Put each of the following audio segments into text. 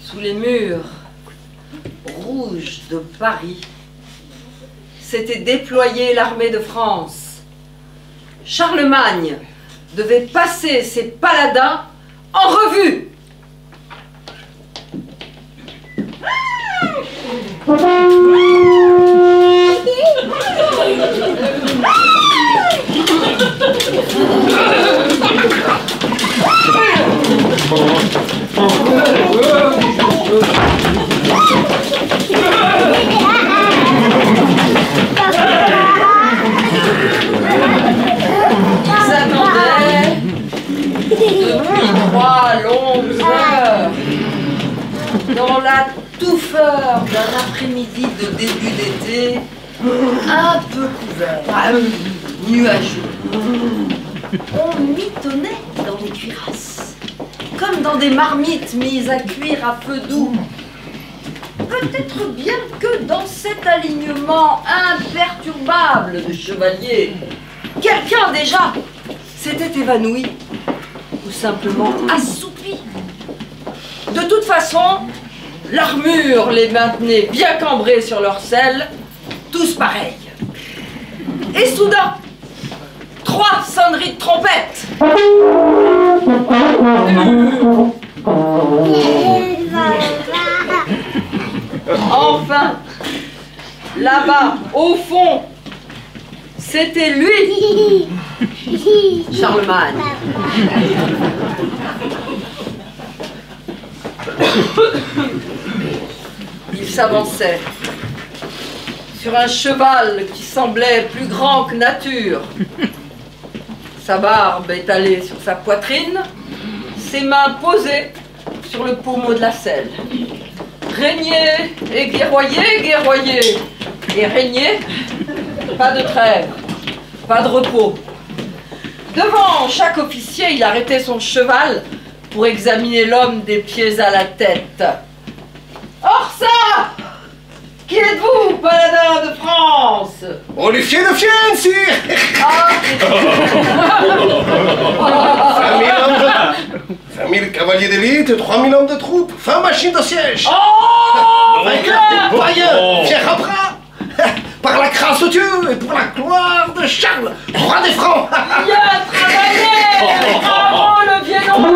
Sous les murs rouges de Paris s'était déployée l'armée de France. Charlemagne devait passer ses paladins en revue. Ils attendaient depuis 3 longues heures dans la touffeur d'un après-midi de début d'été, un peu couvert, nuageux. On mitonnait dans les cuirasses, comme dans des marmites mises à cuire à feu doux. Peut-être bien que dans cet alignement imperturbable de chevaliers, quelqu'un déjà s'était évanoui ou simplement assoupi. De toute façon, l'armure les maintenait bien cambrés sur leur selle, tous pareils. Et soudain, 3 sonneries de trompette. Enfin, là-bas, au fond, c'était lui, Charlemagne. Il s'avançait sur un cheval qui semblait plus grand que nature. Sa barbe étalée sur sa poitrine, ses mains posées sur le pommeau de la selle. Régner et guerroyer, guerroyer et régner, pas de trêve, pas de repos. Devant chaque officier, il arrêtait son cheval pour examiner l'homme des pieds à la tête. Or ça! Qui êtes-vous, paladin de France? Olivier de Fienne, sire. Ah. 5000 cavaliers d'élite, 3000 hommes de troupes, 20 machines de siège. Oh! Vainqueur, voyeur, fier à bras, par la grâce de Dieu et pour la gloire de Charles, roi des Francs. Bien travaillé! Bravo, le violon!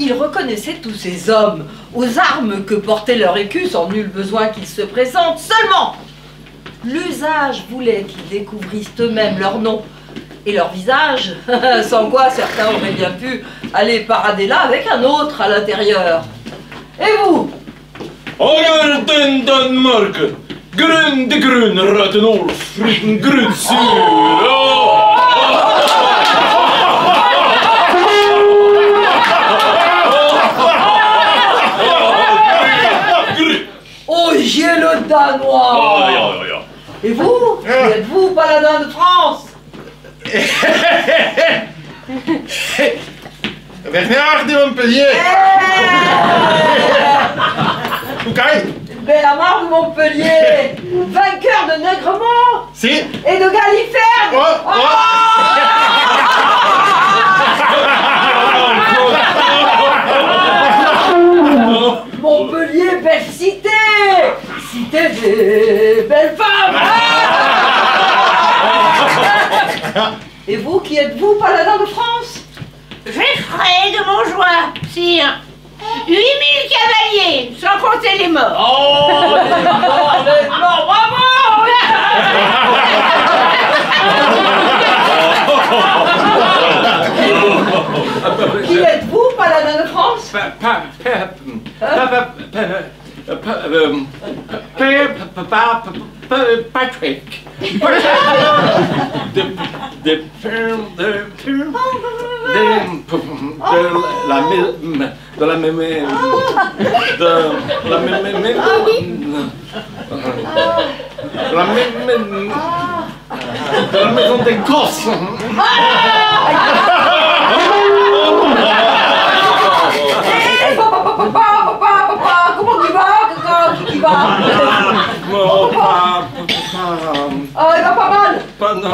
Il reconnaissait tous ces hommes aux armes que portait leur écu sans nul besoin qu'ils se présentent. Seulement, l'usage voulait qu'ils découvrissent eux-mêmes leur nom et leur visage, sans quoi certains auraient bien pu aller parader là avec un autre à l'intérieur. Et vous? Ager den Danmark, grön de grön, röten Olf, grön sur. Ogier le Danois! Et vous? Qui êtes-vous, paladin de France? Bernard de Montpellier. Bellamare de Montpellier, vainqueur de Negremont Si. et de Galiferne. Montpellier, belle cité, cité des belles femmes. Et vous, qui êtes-vous, paladin de France? Geoffrey de Montjoie, sire. 8000 cavaliers, sans compter les morts. Oh, les morts, bravo! Qui êtes-vous, paladin de France? Patrick. De la maison d'Écosse. Papa, comment tu vas? Qui va? Oh, Oh, il va pas mal. Pas, non.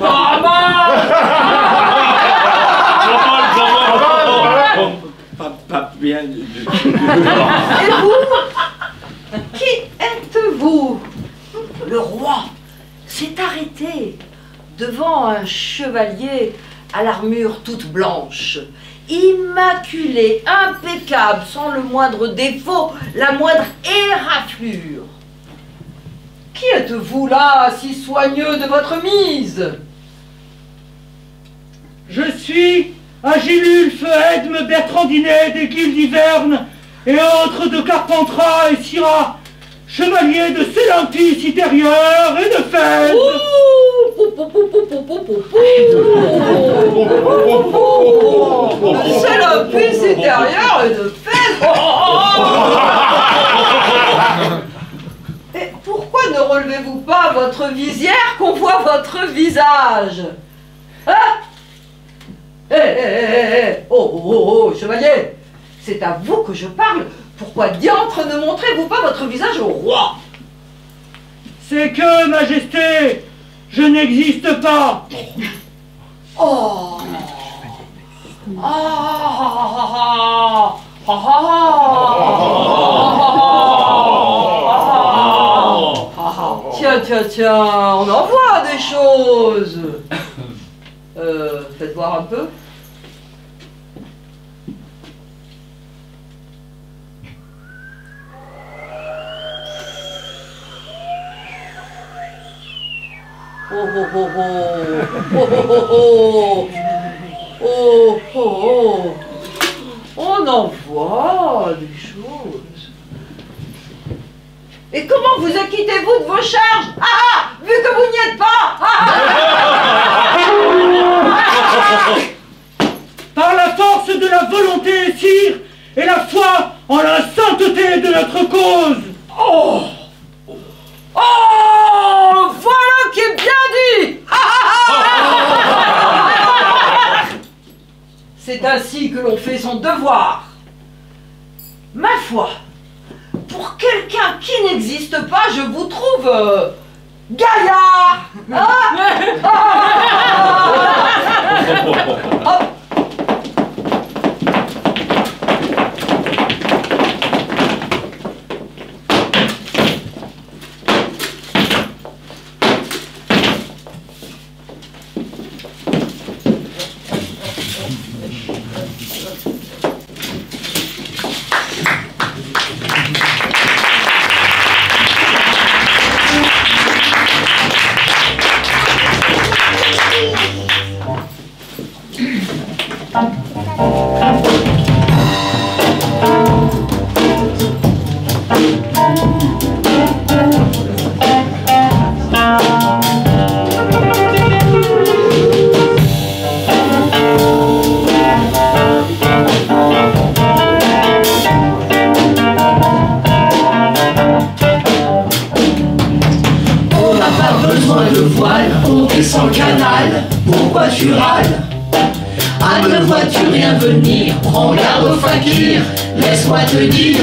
Pas mal. Pas bien. Et vous? Qui êtes-vous? Le roi s'est arrêté devant un chevalier à l'armure toute blanche, immaculé, impeccable, sans le moindre défaut, la moindre éraflure. Qui êtes-vous là, si soigneux de votre mise? Je suis Agilulf Edme Bertrandinet des guildes d'Hiverne et autres de Carpentras et Syrah, chevalier de Sélampis Intérieur et de Fès. Sélampis Intérieur et de Fès. Et pourquoi ne relevez-vous pas votre visière qu'on voit votre visage? Hein? Oh, chevalier, c'est à vous que je parle. Pourquoi diantre ne montrez-vous pas votre visage au roi? C'est que, Majesté, je n'existe pas. Oh. Tiens, on en voit des choses. Faites voir un peu. On en voit des choses. Et comment vous acquittez-vous de vos charges? Vu que vous n'y êtes pas. Par la force de la volonté, sire, et la foi en la sainteté de notre cause. Oh, voilà qui est bien dit. C'est ainsi que l'on fait son devoir. Ma foi, pour quelqu'un qui n'existe pas, je vous trouve gaillard. Sans canal, pourquoi tu râles? Ah, ne vois-tu rien venir? Prends garde au fakir, laisse-moi te dire.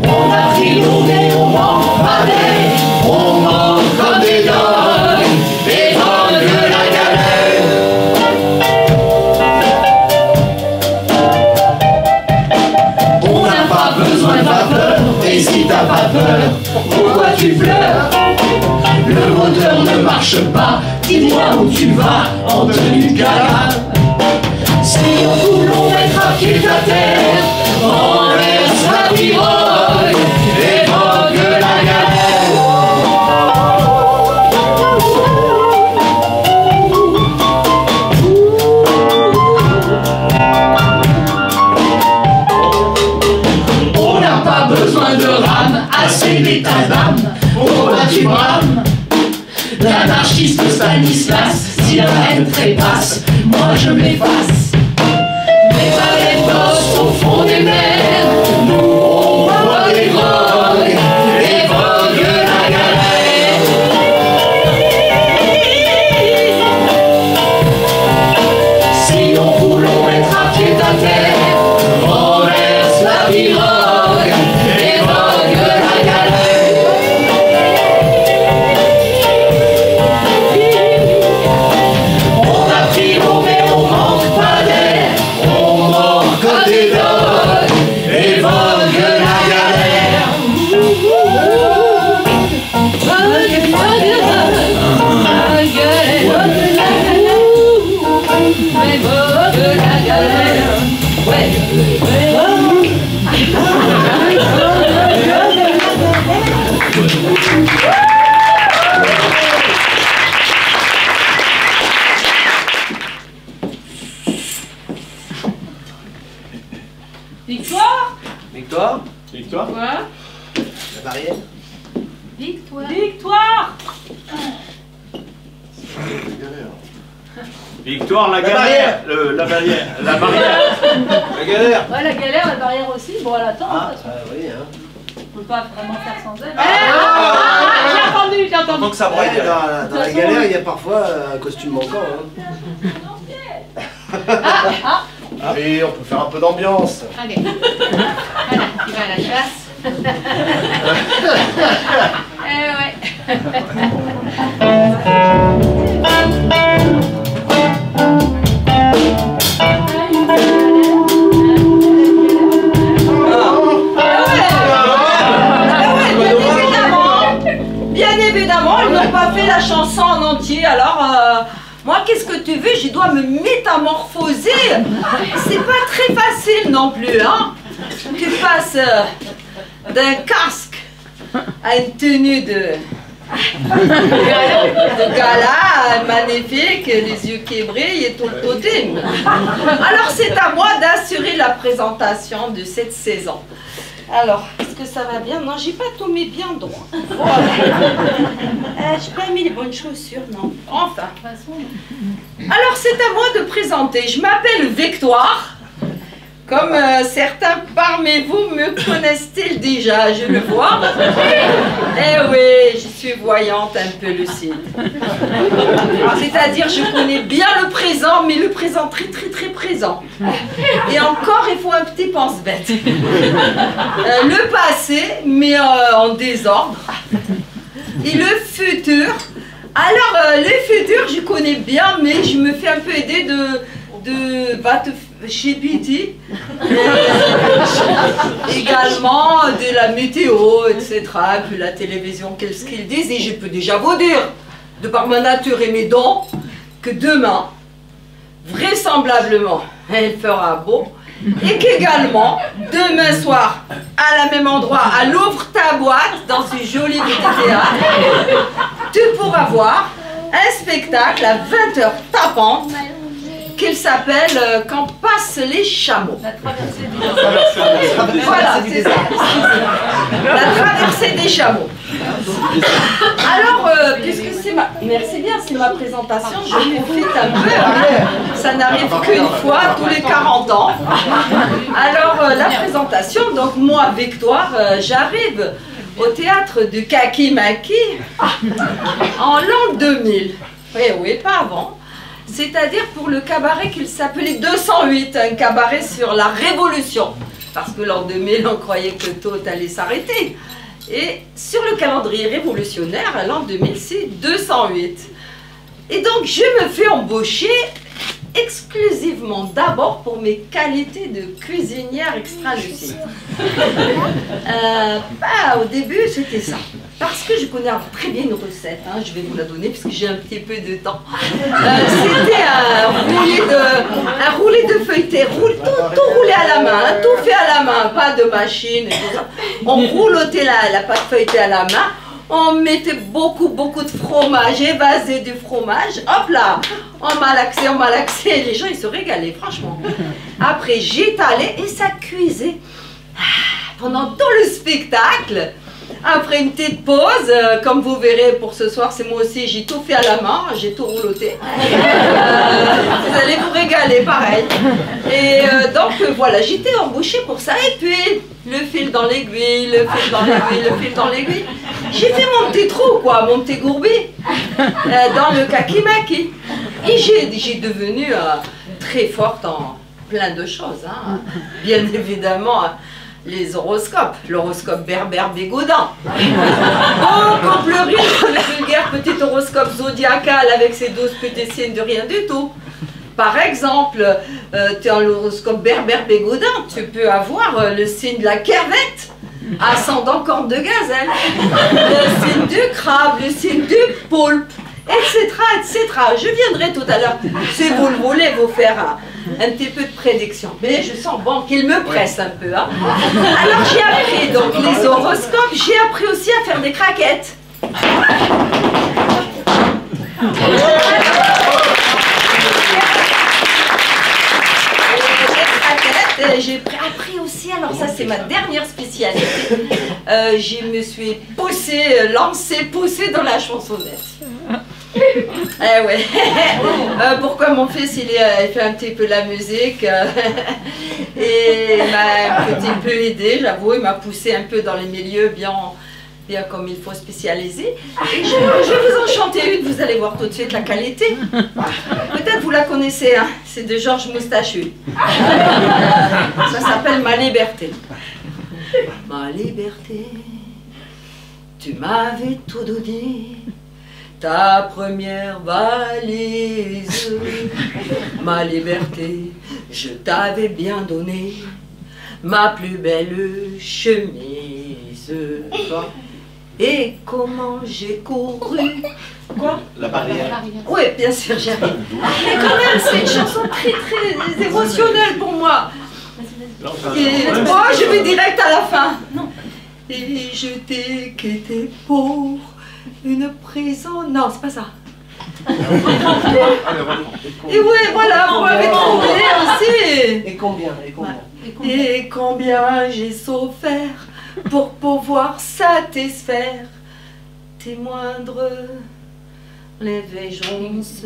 On a pris nos nez, on m'emballait, on mange comme des dogs, et de la galère. On n'a pas besoin de vapeur, et si t'as pas peur, pourquoi tu pleures? Le moteur ne marche pas, dis-moi où tu vas en tenue de gala. Si on voulons mettre à pied à terre, renverse la pirogue et vogue la galère. On n'a pas besoin de rame, assez d'état d'âme. Pourquoi tu brames? L'anarchiste Stanislas, si la haine trépasse, moi je m'efface. Les baleines bossent au fond des mers, nous on boit des drogues et vogue la galère. Si on voulons être à pied à terre, renverse la pirogue et vogue la galère. La barrière. Victoire. Victoire. Victoire, la barrière. galère. La barrière. La barrière. La galère. Ouais, la galère, la barrière aussi. Bon, elle attend. Ah, de toute façon. oui, hein. On peut pas vraiment faire sans elle. J'ai entendu, j'ai entendu. Faut que ça Ouais, braille. dans la galère, il y a parfois un costume manquant. Hein. Et on peut faire un peu d'ambiance. Allez. Voilà, tu vas à la chasse. Ouais. Bien évidemment, ils n'ont pas fait la chanson en entier, alors moi qu'est-ce que tu veux, je dois me métamorphoser. C'est pas très facile non plus, hein. Tu passes d'un casque à une tenue de gala magnifique, les yeux qui brillent et tout le totem. Alors c'est à moi d'assurer la présentation de cette saison. Alors, est-ce que ça va bien? Non, j'ai pas tout mis bien droit. Voilà. J'ai pas mis les bonnes chaussures, non. Enfin. Alors, c'est à moi de présenter. Je m'appelle Victoire. Comme certains parmi vous me connaissent-ils déjà, je le vois. Eh oui, je suis voyante, un peu lucide. C'est-à-dire, je connais bien le présent, mais le présent très très très présent. Et encore, il faut un petit pense-bête. Le passé, mais en désordre. Et le futur. Alors, le futur, je connais bien, mais je me fais un peu aider chez Pity, également de la météo, etc. Et puis la télévision, qu'est-ce qu'ils disent. Et je peux déjà vous dire, de par ma nature et mes dons, que demain, vraisemblablement, il fera beau. Et qu'également, demain soir, à la même endroit, à l'ouvre ta boîte, dans ce joli petit théâtre, tu pourras voir un spectacle à 20h tapante, qu'il s'appelle Quand passent les chameaux. La traversée des Voilà, c'est ça. La traversée des chameaux. Alors, puisque c'est ma... Merci bien, c'est ma présentation, je profite un peu. Hein. Ça n'arrive qu'une fois tous les 40 ans. Alors, la présentation, donc moi, Victoire, j'arrive au théâtre du Kakimaki en l'an 2000. Oui, pas avant. C'est-à-dire pour le cabaret qu'il s'appelait 208, un cabaret sur la Révolution. Parce que l'an 2000, on croyait que tout allait s'arrêter. Et sur le calendrier révolutionnaire, l'an 2000, c'est 208. Et donc, je me fais embaucher exclusivement d'abord pour mes qualités de cuisinière extra-lucide. Au début, c'était ça. Parce que je connais très bien une recette, hein, je vais vous la donner puisque j'ai un petit peu de temps. C'était un roulé de feuilleté, tout roulé à la main, hein, tout fait à la main, pas de machine et tout ça. On roulotait la pâte feuilletée à la main, on mettait beaucoup de fromage, évasé du fromage, hop là, on malaxait, les gens ils se régalaient franchement. Après j'étalais et ça cuisait pendant tout le spectacle. Après une petite pause, comme vous verrez pour ce soir, c'est moi aussi, j'ai tout fait à la main, j'ai tout rouloté. Vous allez vous régaler, pareil. Et donc voilà, j'étais embauchée pour ça. Et puis, le fil dans l'aiguille, le fil dans l'aiguille, le fil dans l'aiguille. J'ai fait mon petit trou, quoi, mon petit gourbi, dans le Kakimaki. Et j'ai devenu très forte en plein de choses. Hein. Bien évidemment, les horoscopes, l'horoscope berbère bégoudin. Beaucoup plus riche que le vulgaire petit horoscope zodiacal avec ses 12 petits signes de rien du tout. Par exemple, tu as l'horoscope berbère bégoudin, tu peux avoir le signe de la kervette, ascendant corne de gazelle, le signe du crabe, le signe du poulpe, etc., etc. Je viendrai tout à l'heure, si vous le voulez, vous faire un petit peu de prédiction. Mais je sens bon qu'il me presse un peu. Hein. Alors j'ai appris donc les horoscopes, j'ai appris aussi à faire des craquettes. J'ai appris aussi, alors ça c'est ma dernière spécialité, je me suis poussée dans la chansonnette. Eh ouais. Pourquoi mon fils il fait un petit peu la musique et il m'a un petit peu aidé, j'avoue, il m'a poussé un peu dans les milieux bien comme il faut spécialiser. Et je vais vous en chanter une, vous allez voir tout de suite la qualité. Peut-être vous la connaissez, hein, c'est de Georges Moustachu. Ça s'appelle Ma liberté. Ma liberté, tu m'avais tout donné. Ta première valise, ma liberté, je t'avais bien donné ma plus belle chemise. Et comment j'ai couru. Quoi? La barrière. Oui, bien sûr, j'y arrive. Mais quand même, c'est une chanson très émotionnelle pour moi. Et moi, je vais direct à la fin. Non. Et je t'ai quitté pour une prison. Non, c'est pas ça. Et ouais, voilà, vous m'avez trouvé aussi. Et combien? Et combien j'ai souffert pour pouvoir satisfaire tes moindres révérences.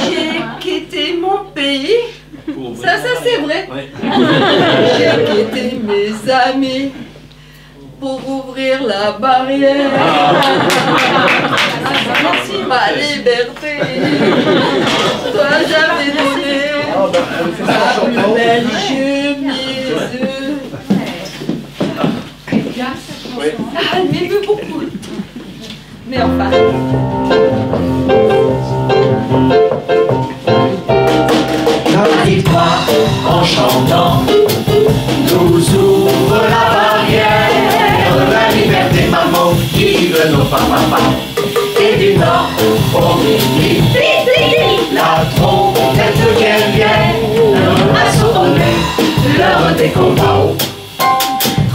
J'ai quitté mon pays. Ça c'est vrai. J'ai quitté mes amis pour ouvrir la barrière. Merci ma liberté. Toi j'avais donné la plus belle chemise. Elle m'émeut beaucoup. Mais enfin. La victoire en chantant nous ouvre la barrière. La liberté, maman, vive nos papas. Et du nord au midi, la trompette qu'elle vient à sonner l'heure des combats.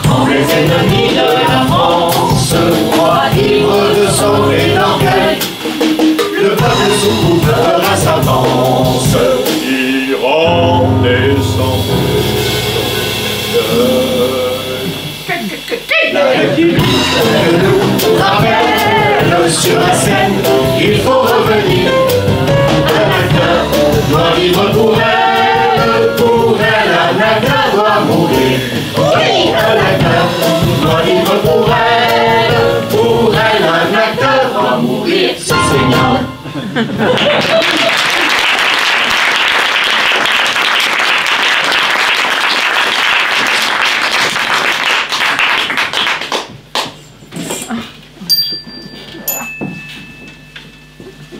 Quand les ennemis de la France croient ivres de sang et d'orgueil, le peuple s'ouvre à sa danse. Iran descend. La République nous rappelle sur la scène, il faut revenir. Un acteur doit vivre pour elle, un acteur doit mourir. Oui, un acteur doit vivre pour elle, un acteur doit mourir. C'est Seigneur.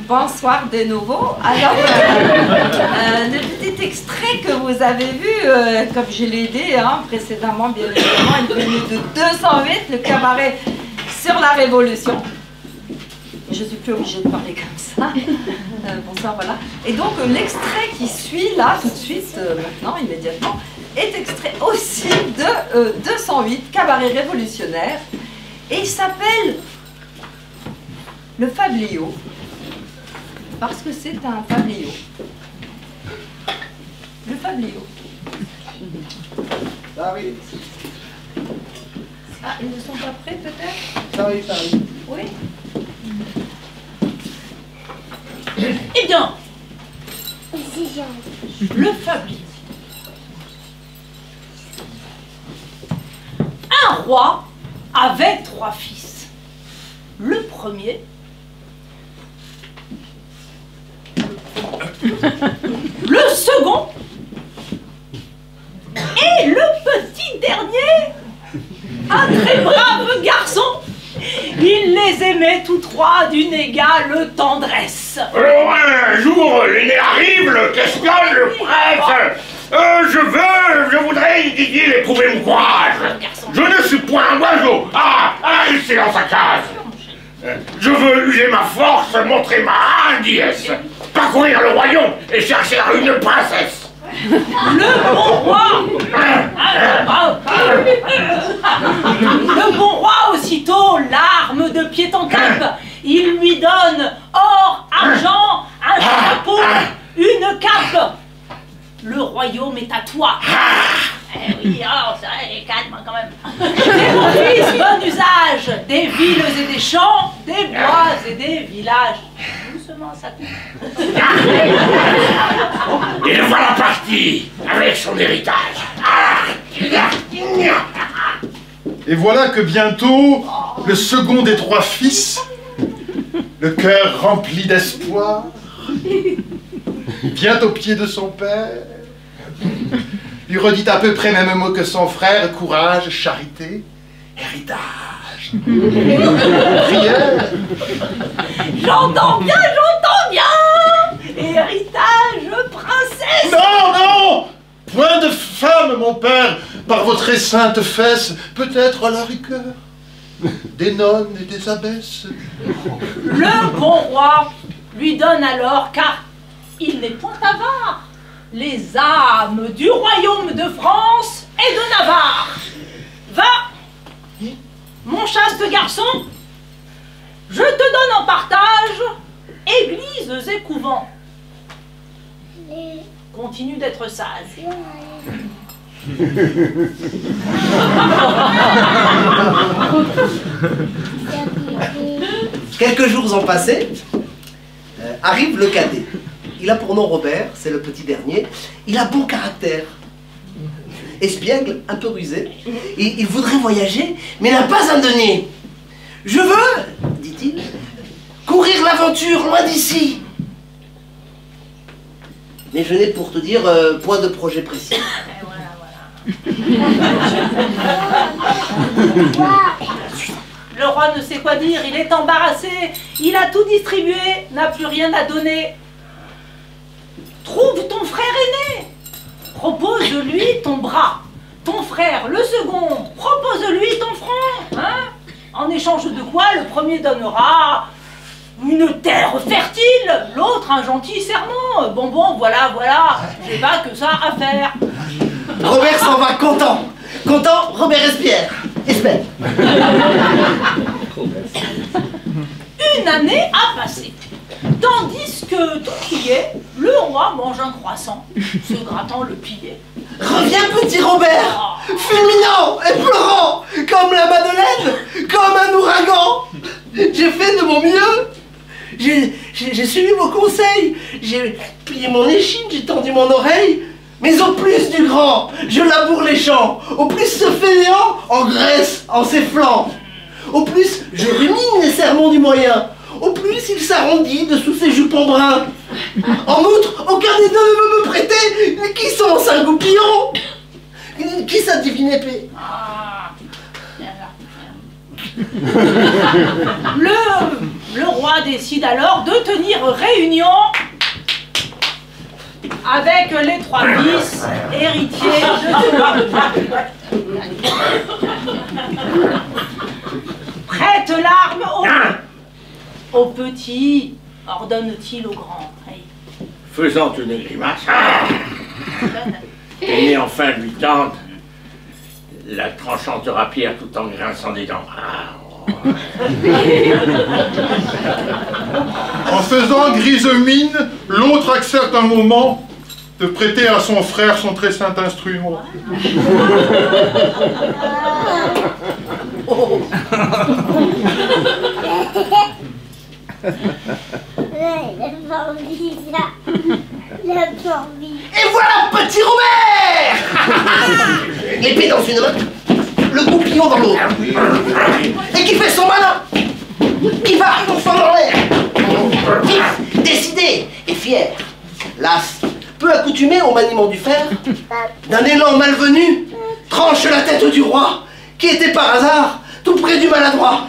Bonsoir de nouveau. Alors, le petit extrait que vous avez vu, comme je l'ai dit précédemment, bien évidemment, il venait de 208, le cabaret sur la Révolution. Je ne suis plus obligée de parler comme ça. Bonsoir, voilà. Et donc, l'extrait qui suit là, tout de suite, maintenant, immédiatement, est extrait aussi de 208, cabaret révolutionnaire. Et il s'appelle Le Fabliau. Parce que c'est un fabliau. Le fabliau. Ça arrive. Ah, ils ne sont pas prêts peut-être? Ça arrive. Oui. Eh bien, le fabliau. Un roi avait 3 fils. Le premier, le second et le petit dernier, un très brave garçon. Il les aimait tous 3 d'une égale tendresse. Alors un jour, l'aîné arrive, le questionne, le presse. Je voudrais, dit-il, éprouver mon courage. Je ne suis point un oiseau. Il dans sa case. Je veux user ma force, montrer ma hardiesse, parcourir le royaume et chercher une princesse. Le bon roi aussitôt l'arme de pied en cap. Il lui donne or, argent, un chapeau, une cape. Le royaume est à toi. Eh oui, alors ça, calme quand même. des villes et des champs, des bois et des villages. Doucement, ça coupe. Et le voilà parti avec son héritage. Et voilà que bientôt, le second des 3 fils, le cœur rempli d'espoir, vient aux pieds de son père, lui redit à peu près même mot que son frère: courage, charité, héritage, prière. J'entends bien, j'entends bien. Héritage, princesse. Non, non! Point de femme, mon père, par votre sainte fesse, peut-être à la rigueur, des nonnes et des abbesses. Le bon roi lui donne alors, car il n'est point avare, les âmes du royaume de France et de Navarre. Va, mon chaste garçon, je te donne en partage églises et couvents. Continue d'être sage. Quelques jours ont passé, arrive le cadet. Il a pour nom Robert, c'est le petit dernier. Il a bon caractère. Espiègle, un peu rusé. Il voudrait voyager, mais n'a pas un denier. Je veux, dit-il, courir l'aventure loin d'ici. Mais je n'ai pour te dire point de projet précis. Le roi ne sait quoi dire, il est embarrassé, il a tout distribué, n'a plus rien à donner. Trouve ton frère aîné, propose-lui ton bras. Ton frère, le second, propose-lui ton front. Hein? En échange de quoi le premier donnera une terre fertile, l'autre un gentil serment. Bon, voilà, j'ai pas que ça à faire. Robert s'en va content. Content, Robert espère. Une année a passé. Tandis que tout criait, le roi mange un croissant, se grattant le pied. Reviens, petit Robert, fulminant et pleurant, comme la Madeleine, comme un ouragan. J'ai fait de mon mieux. J'ai suivi vos conseils. J'ai plié mon échine, j'ai tendu mon oreille. Mais au plus du grand, je laboure les champs. Au plus ce fainéant engraisse en ses flancs. Au plus, je rumine les sermons du moyen. Au plus, il s'arrondit dessous ses jupons bruns. En outre, aucun des deux ne veut me prêter. Qui sont ces goupillons? Qui sa divine épée? Le roi décide alors de tenir réunion avec les 3 fils héritiers de prête l'arme au petit, ordonne-t-il au grand. Faisant une grimace, et enfin lui tendre la tranchante rapière tout en grinçant des dents. En faisant grise mine, l'autre accepte un moment de prêter à son frère son très saint instrument. Et voilà petit Robert. L'épée dans une main, le goupillon dans l'autre. Et qui fait son malin, qui va enfin dans l'air. Vif, décidé et fier. Las, peu accoutumé au maniement du fer, d'un élan malvenu, tranche la tête du roi, qui était par hasard tout près du maladroit.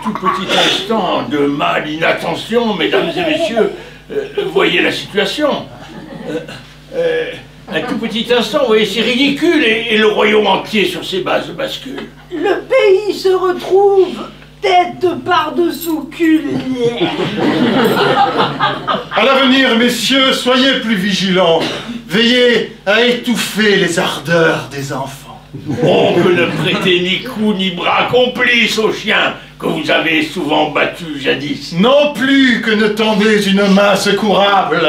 Tout petit instant de mal inattention, mesdames et messieurs, voyez la situation. Un tout petit instant, vous voyez, c'est ridicule, et le royaume entier sur ses bases bascule. Le pays se retrouve tête par-dessous cul. À l'avenir, messieurs, soyez plus vigilants. Veillez à étouffer les ardeurs des enfants. On peut ne prêter ni cou ni bras complices aux chiens que vous avez souvent battu jadis. Non plus que ne tendez une main secourable,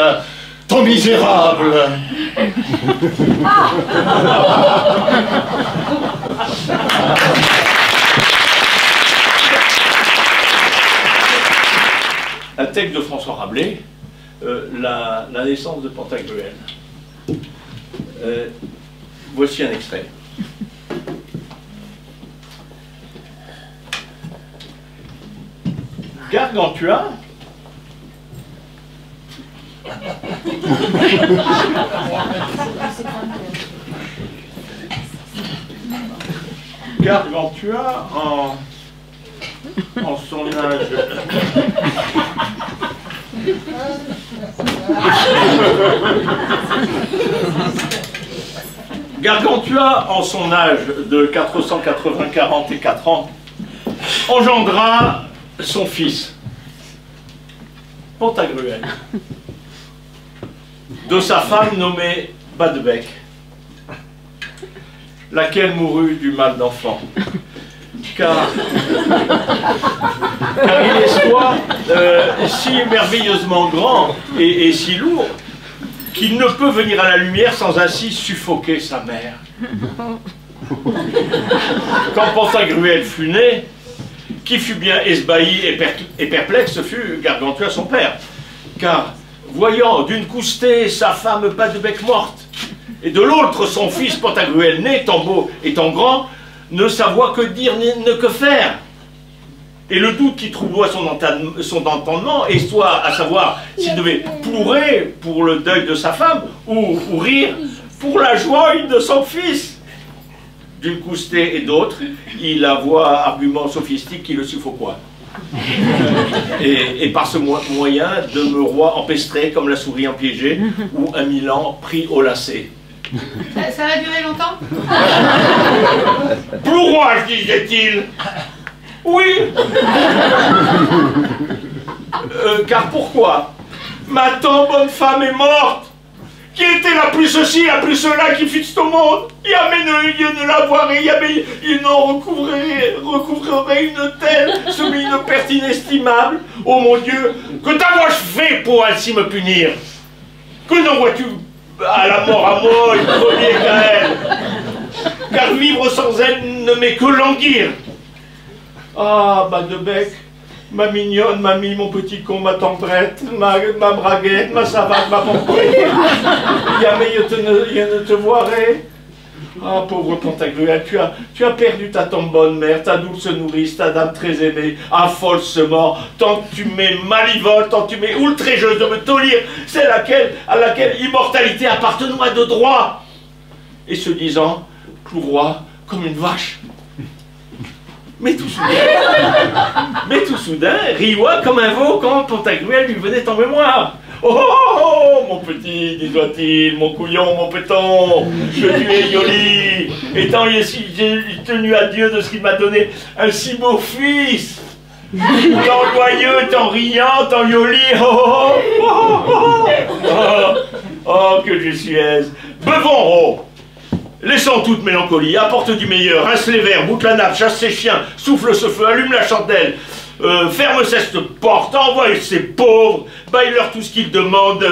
trop misérable. Un texte de François Rabelais, la naissance de Pantagruel. Voici un extrait. Gargantua Gargantua en son âge Gargantua en son âge de 484 ans engendra son fils Pantagruel de sa femme nommée Badebec, laquelle mourut du mal d'enfant. Car il est soit si merveilleusement grand et si lourd qu'il ne peut venir à la lumière sans ainsi suffoquer sa mère. Quand Pantagruel fut né, qui fut bien esbahi et perplexe fut Gargantua son père, car voyant d'une coustée sa femme Badebec morte, et de l'autre son fils Pantagruel né, tant beau et tant grand, ne savoir que dire ne que faire. Et le doute qui troubla son entendement, et soit à savoir s'il devait pleurer pour le deuil de sa femme, ou rire pour la joie de son fils. D'une coustée et d'autre, il avoua argument sophistique qui le suffoqua. Et par ce moyen, demeura empestré comme la souris empiégée, ou un Milan pris au lacet. Ça va durer longtemps? Plouroage, disait-il. Oui. Car pourquoi? Ma tant bonne femme est morte, qui était la plus ceci, la plus cela qui fixe au monde. Il ne la voirait, il n'en recouvrerait une telle, semi une perte inestimable. Oh mon Dieu, que t'avais-je fait pour ainsi me punir? Que n'en vois-tu à la mort à moi, et premier qu'à elle? Car vivre sans elle ne m'est que languir. Ah, Badebec, ma mignonne, mamie, mon petit con, ma tendrette, ma braguette, ma savate, ma pompourette. Jamais je ne te voirai. Ah, pauvre Pantagruel, tu as perdu ta tant bonne mère, ta douce nourrice, ta dame très aimée, affole ce mort, tant tu m'es malivole, tant tu m'es outrageuse de me tolir, c'est à laquelle immortalité appartenoit de droit. Et ce disant, plouroie comme une vache. Mais tout soudain, rioua comme un veau quand Pantagruel lui venait en mémoire. Oh, oh, oh, mon petit, disait-il, mon couillon, mon péton, que tu es joli, et tant j'ai tenu à Dieu de ce qu'il m'a donné un si beau fils, tant joyeux, tant riant, tant joli, oh, oh, oh, oh, oh, oh, que je suis aise. Bevons, oh. Laissons toute mélancolie, apporte du meilleur, rince les verres, boucle la nappe, chasse ses chiens, souffle ce feu, allume la chandelle, ferme cette porte, envoie ces pauvres, baille-leur tout ce qu'ils demandent,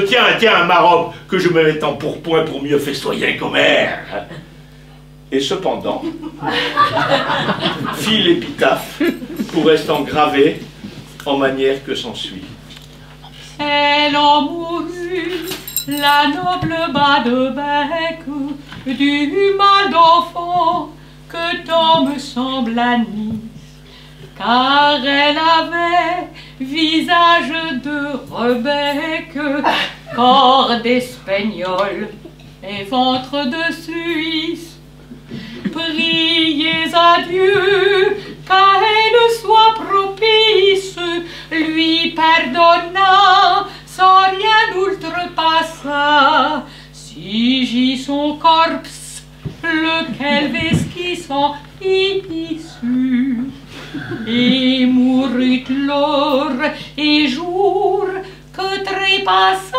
tiens, ma robe, que je me mette en pourpoint pour mieux festoyer qu'Homère. Et cependant, fit l'épitaphe pour rester engravé en manière que s'ensuit. Elle en mourut, la noble Badebec, du mal d'enfant que tant me semble à Nice, car elle avait visage de Rebec, corps d'Espagnol et ventre de Suisse. Priez à Dieu qu'à elle soit propice, lui pardonnant sans rien outrepassa, si j'y son corps, lequel vesquissant issu, et mourut l'heure et jour que trépassant.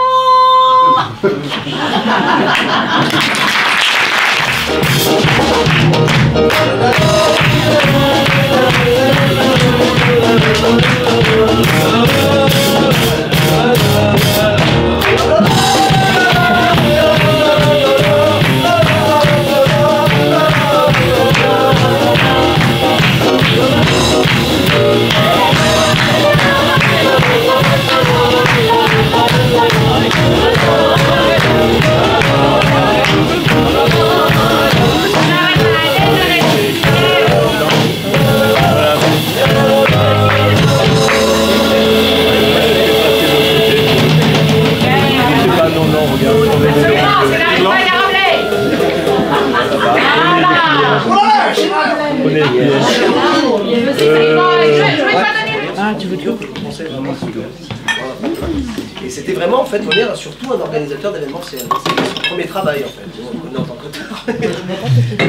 pensais vraiment que... Voilà. Et c'était vraiment, en fait, Molière, surtout un organisateur d'événementiel. C'était son premier travail, en fait. On le connaît en tant qu'auteur.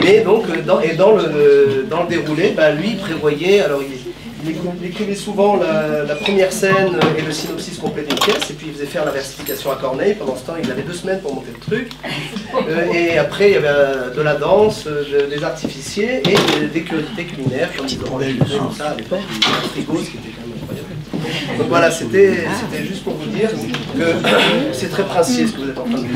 Mais donc, dans le déroulé, bah, lui, il prévoyait... Alors, il écrivait souvent la première scène et le synopsis complet d'une pièce, et puis il faisait faire la versification à Corneille. Pendant ce temps, il avait 2 semaines pour monter le truc. Et après, il y avait de la danse, des artificiers et des curiosités culinaires, comme ils auraient comme ça à l'époque, des frigos, ce qui était quand même incroyable. Donc voilà, c'était juste pour vous dire que c'est très princier ce que vous êtes en train de dire.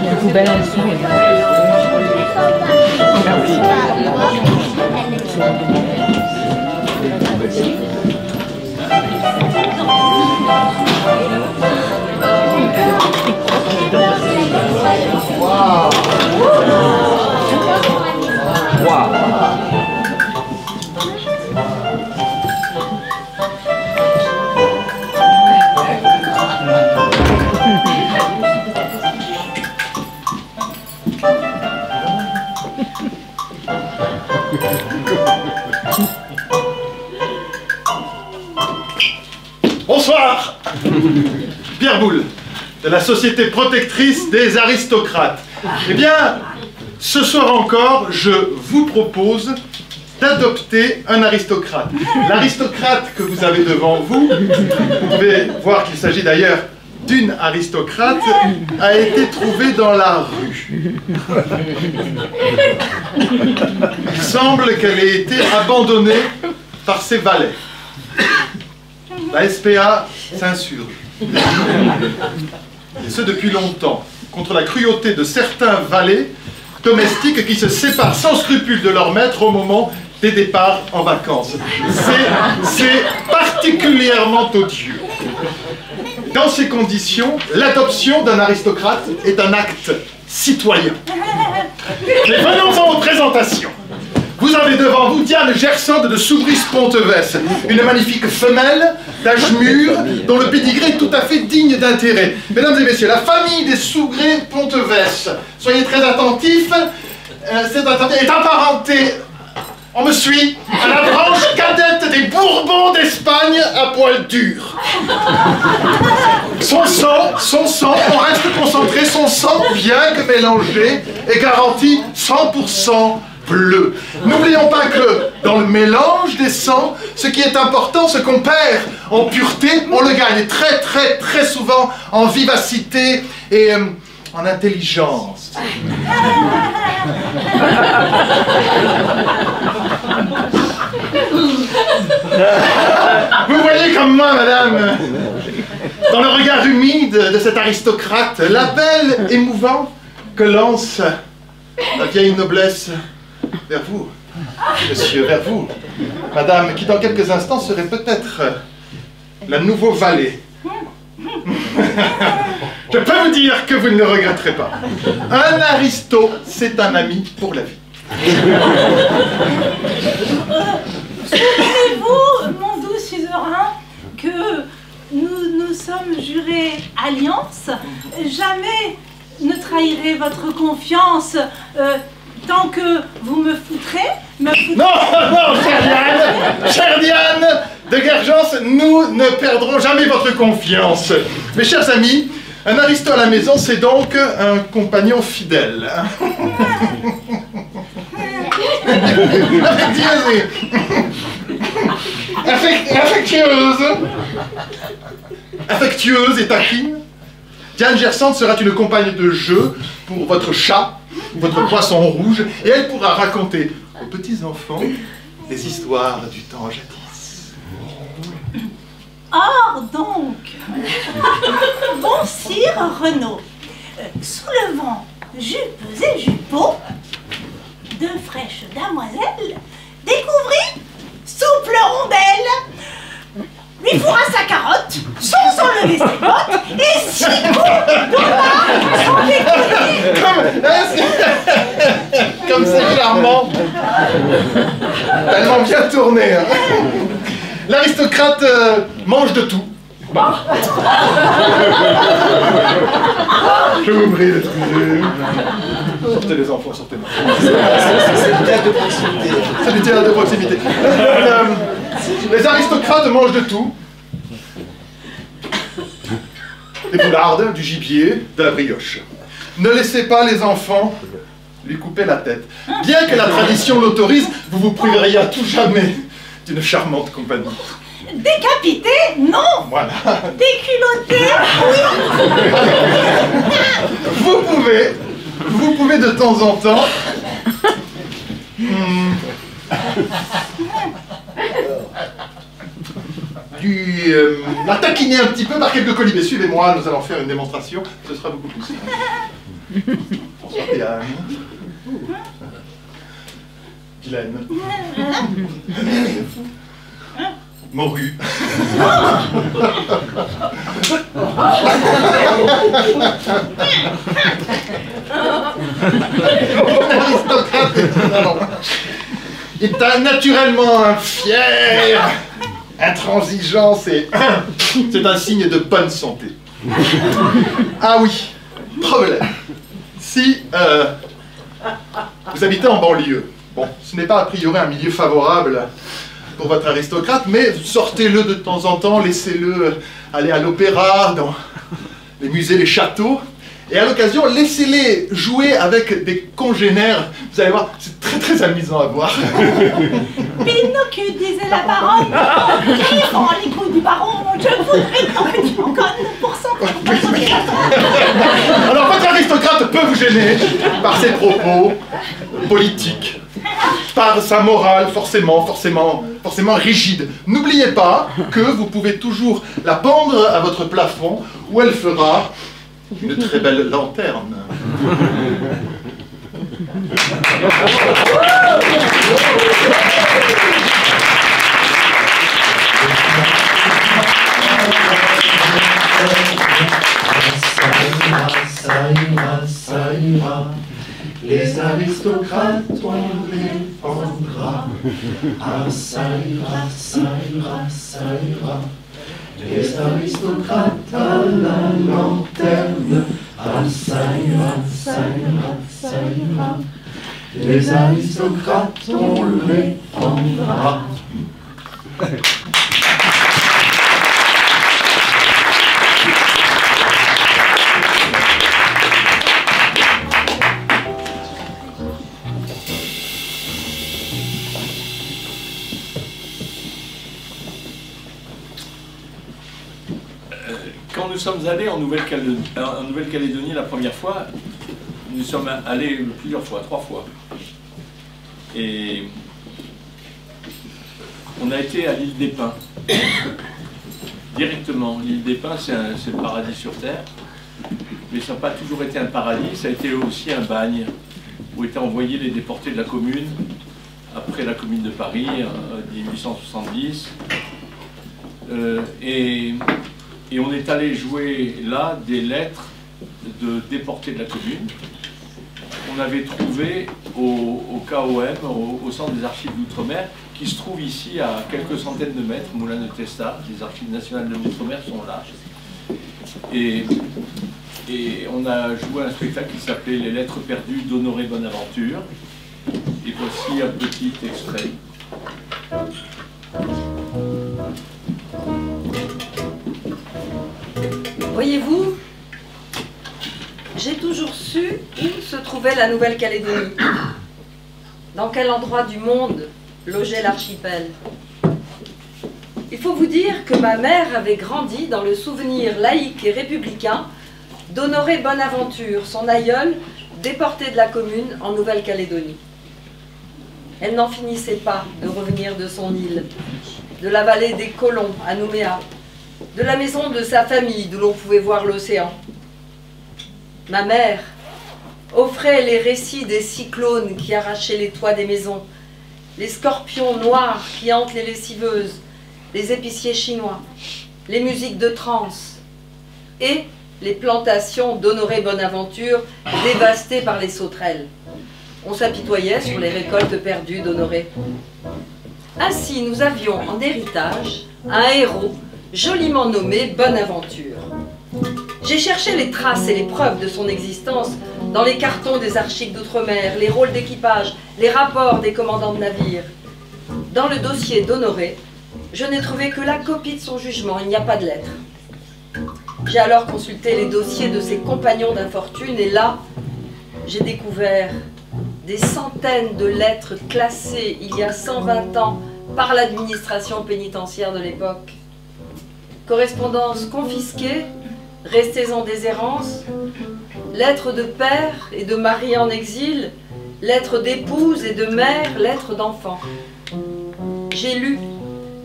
Les poubelles en dessous. Bonsoir, Pierre Boulle, de la Société protectrice des aristocrates. Eh bien, ce soir encore, je vous propose d'adopter un aristocrate. L'aristocrate que vous avez devant vous, vous pouvez voir qu'il s'agit d'ailleurs d'une aristocrate, a été trouvée dans la rue. Il semble qu'elle ait été abandonnée par ses valets. La SPA s'insurge, et ce depuis longtemps, contre la cruauté de certains valets domestiques qui se séparent sans scrupule de leur maître au moment des départs en vacances. C'est particulièrement odieux. Dans ces conditions, l'adoption d'un aristocrate est un acte citoyen. Mais venons-en aux présentations. Vous avez devant vous Diane Gersande de Soubris-Pontevès, une magnifique femelle d'âge mûr dont le pédigré est tout à fait digne d'intérêt. Mesdames et messieurs, la famille des Soubris-Pontevès, soyez très attentifs, est apparentée, on me suit, à la branche cadette des Bourbons d'Espagne à poil dur. Son sang, on reste concentré, son sang, bien que mélangé, est garanti 100% bleu. N'oublions pas que dans le mélange des sangs, ce qui est important, ce qu'on perd en pureté, on le gagne très souvent en vivacité et en intelligence. Vous voyez comme moi, madame, dans le regard humide de cet aristocrate, l'appel émouvant que lance la vieille noblesse vers vous, monsieur, vers vous, madame, qui dans quelques instants serait peut-être la nouveau valet. Je peux vous dire que vous ne le regretterez pas. Un aristo, c'est un ami pour la vie. Souvenez-vous, mon doux suzerain, que nous sommes jurés alliance. Jamais ne trahirez votre confiance tant que vous me foutrez. Non, chère Diane de Gergence, nous ne perdrons jamais votre confiance. Mes chers amis, un aristo à la maison, c'est donc un compagnon fidèle. Affectueuse et taquine, Diane Gersande sera une compagne de jeu pour votre chat, votre poisson rouge, et elle pourra raconter aux petits-enfants des histoires du temps jadis. Or donc, bon sire Renaud, soulevant jupes et jupons, deux fraîches damoiselles, découvrit souple rondelle, lui fourra sa carotte, sans enlever ses bottes, et si sans décoller. Comme c'est charmant. Tellement bien tourné. Hein. L'aristocrate mange de tout. Je vous prie d'excuser. Sortez les enfants, sortez-moi. C'est du théâtre de proximité. C'est du théâtre de proximité. Les aristocrates mangent de tout. Des poulardes, du gibier, de la brioche. Ne laissez pas les enfants lui couper la tête. Bien que la tradition l'autorise, vous vous priveriez à tout jamais d'une charmante compagnie. Décapité? Non. Voilà. Déculotté? Vous pouvez de temps en temps la taquiner un petit peu par quelques colibés. Suivez-moi, nous allons faire une démonstration. Ce sera beaucoup plus simple. Bonsoir, Diane. Guylaine. Morue. L'aristocrate est naturellement fier, intransigeant, c'est un signe de bonne santé. Ah oui, problème. Si vous habitez en banlieue, bon, ce n'est pas a priori un milieu favorable pour votre aristocrate, mais sortez-le de temps en temps, laissez-le aller à l'opéra, dans les musées, les châteaux, et à l'occasion, laissez-les jouer avec des congénères. Vous allez voir, c'est très très amusant à voir. Pinocchio, disait la baronne, vivant les coups du baron, je voudrais que tu m'en connais pour son Alors votre aristocrate peut vous gêner par ses propos politiques, par sa morale forcément rigide. N'oubliez pas que vous pouvez toujours la pendre à votre plafond où elle fera une très belle lanterne. Ça ira, les aristocrates on les prendra. Ah, ça ira, les aristocrates à la lanterne. Ah, ça ira, les aristocrates on les prendra. Quand nous sommes allés en Nouvelle-Calédonie la première fois, nous sommes allés plusieurs fois, 3 fois. Et on a été à l'île des Pins. Directement. L'île des Pins, c'est le paradis sur Terre. Mais ça n'a pas toujours été un paradis, ça a été aussi un bagne, où étaient envoyés les déportés de la commune, après la commune de Paris, en 1870. Et on est allé jouer là des lettres de déportés de la commune. On avait trouvé au KOM, au Centre des Archives d'Outre-mer, qui se trouve ici à quelques centaines de mètres, Moulin de Testa, les Archives nationales de l'Outre-mer sont là. Et on a joué un spectacle qui s'appelait Les lettres perdues d'Honoré Bonaventure. Et voici un petit extrait. Voyez-vous, j'ai toujours su où se trouvait la Nouvelle-Calédonie. Dans quel endroit du monde logeait l'archipel. Il faut vous dire que ma mère avait grandi dans le souvenir laïque et républicain d'Honoré Bonaventure, son aïeul, déporté de la commune en Nouvelle-Calédonie. Elle n'en finissait pas de revenir de son île, de la vallée des Colons à Nouméa, de la maison de sa famille d'où l'on pouvait voir l'océan. Ma mère offrait les récits des cyclones qui arrachaient les toits des maisons, les scorpions noirs qui hantent les lessiveuses, les épiciers chinois, les musiques de trance et les plantations d'Honoré Bonaventure dévastées par les sauterelles. On s'apitoyait sur les récoltes perdues d'Honoré. Ainsi, nous avions en héritage un héros joliment nommé Bonaventure. J'ai cherché les traces et les preuves de son existence dans les cartons des archives d'outre-mer, les rôles d'équipage, les rapports des commandants de navires. Dans le dossier d'Honoré, je n'ai trouvé que la copie de son jugement, il n'y a pas de lettre. J'ai alors consulté les dossiers de ses compagnons d'infortune et là, j'ai découvert des centaines de lettres classées il y a 120 ans par l'administration pénitentiaire de l'époque. Correspondances confisquées, restées en déshérence, lettres de père et de mari en exil, lettres d'épouse et de mère, lettres d'enfants. J'ai lu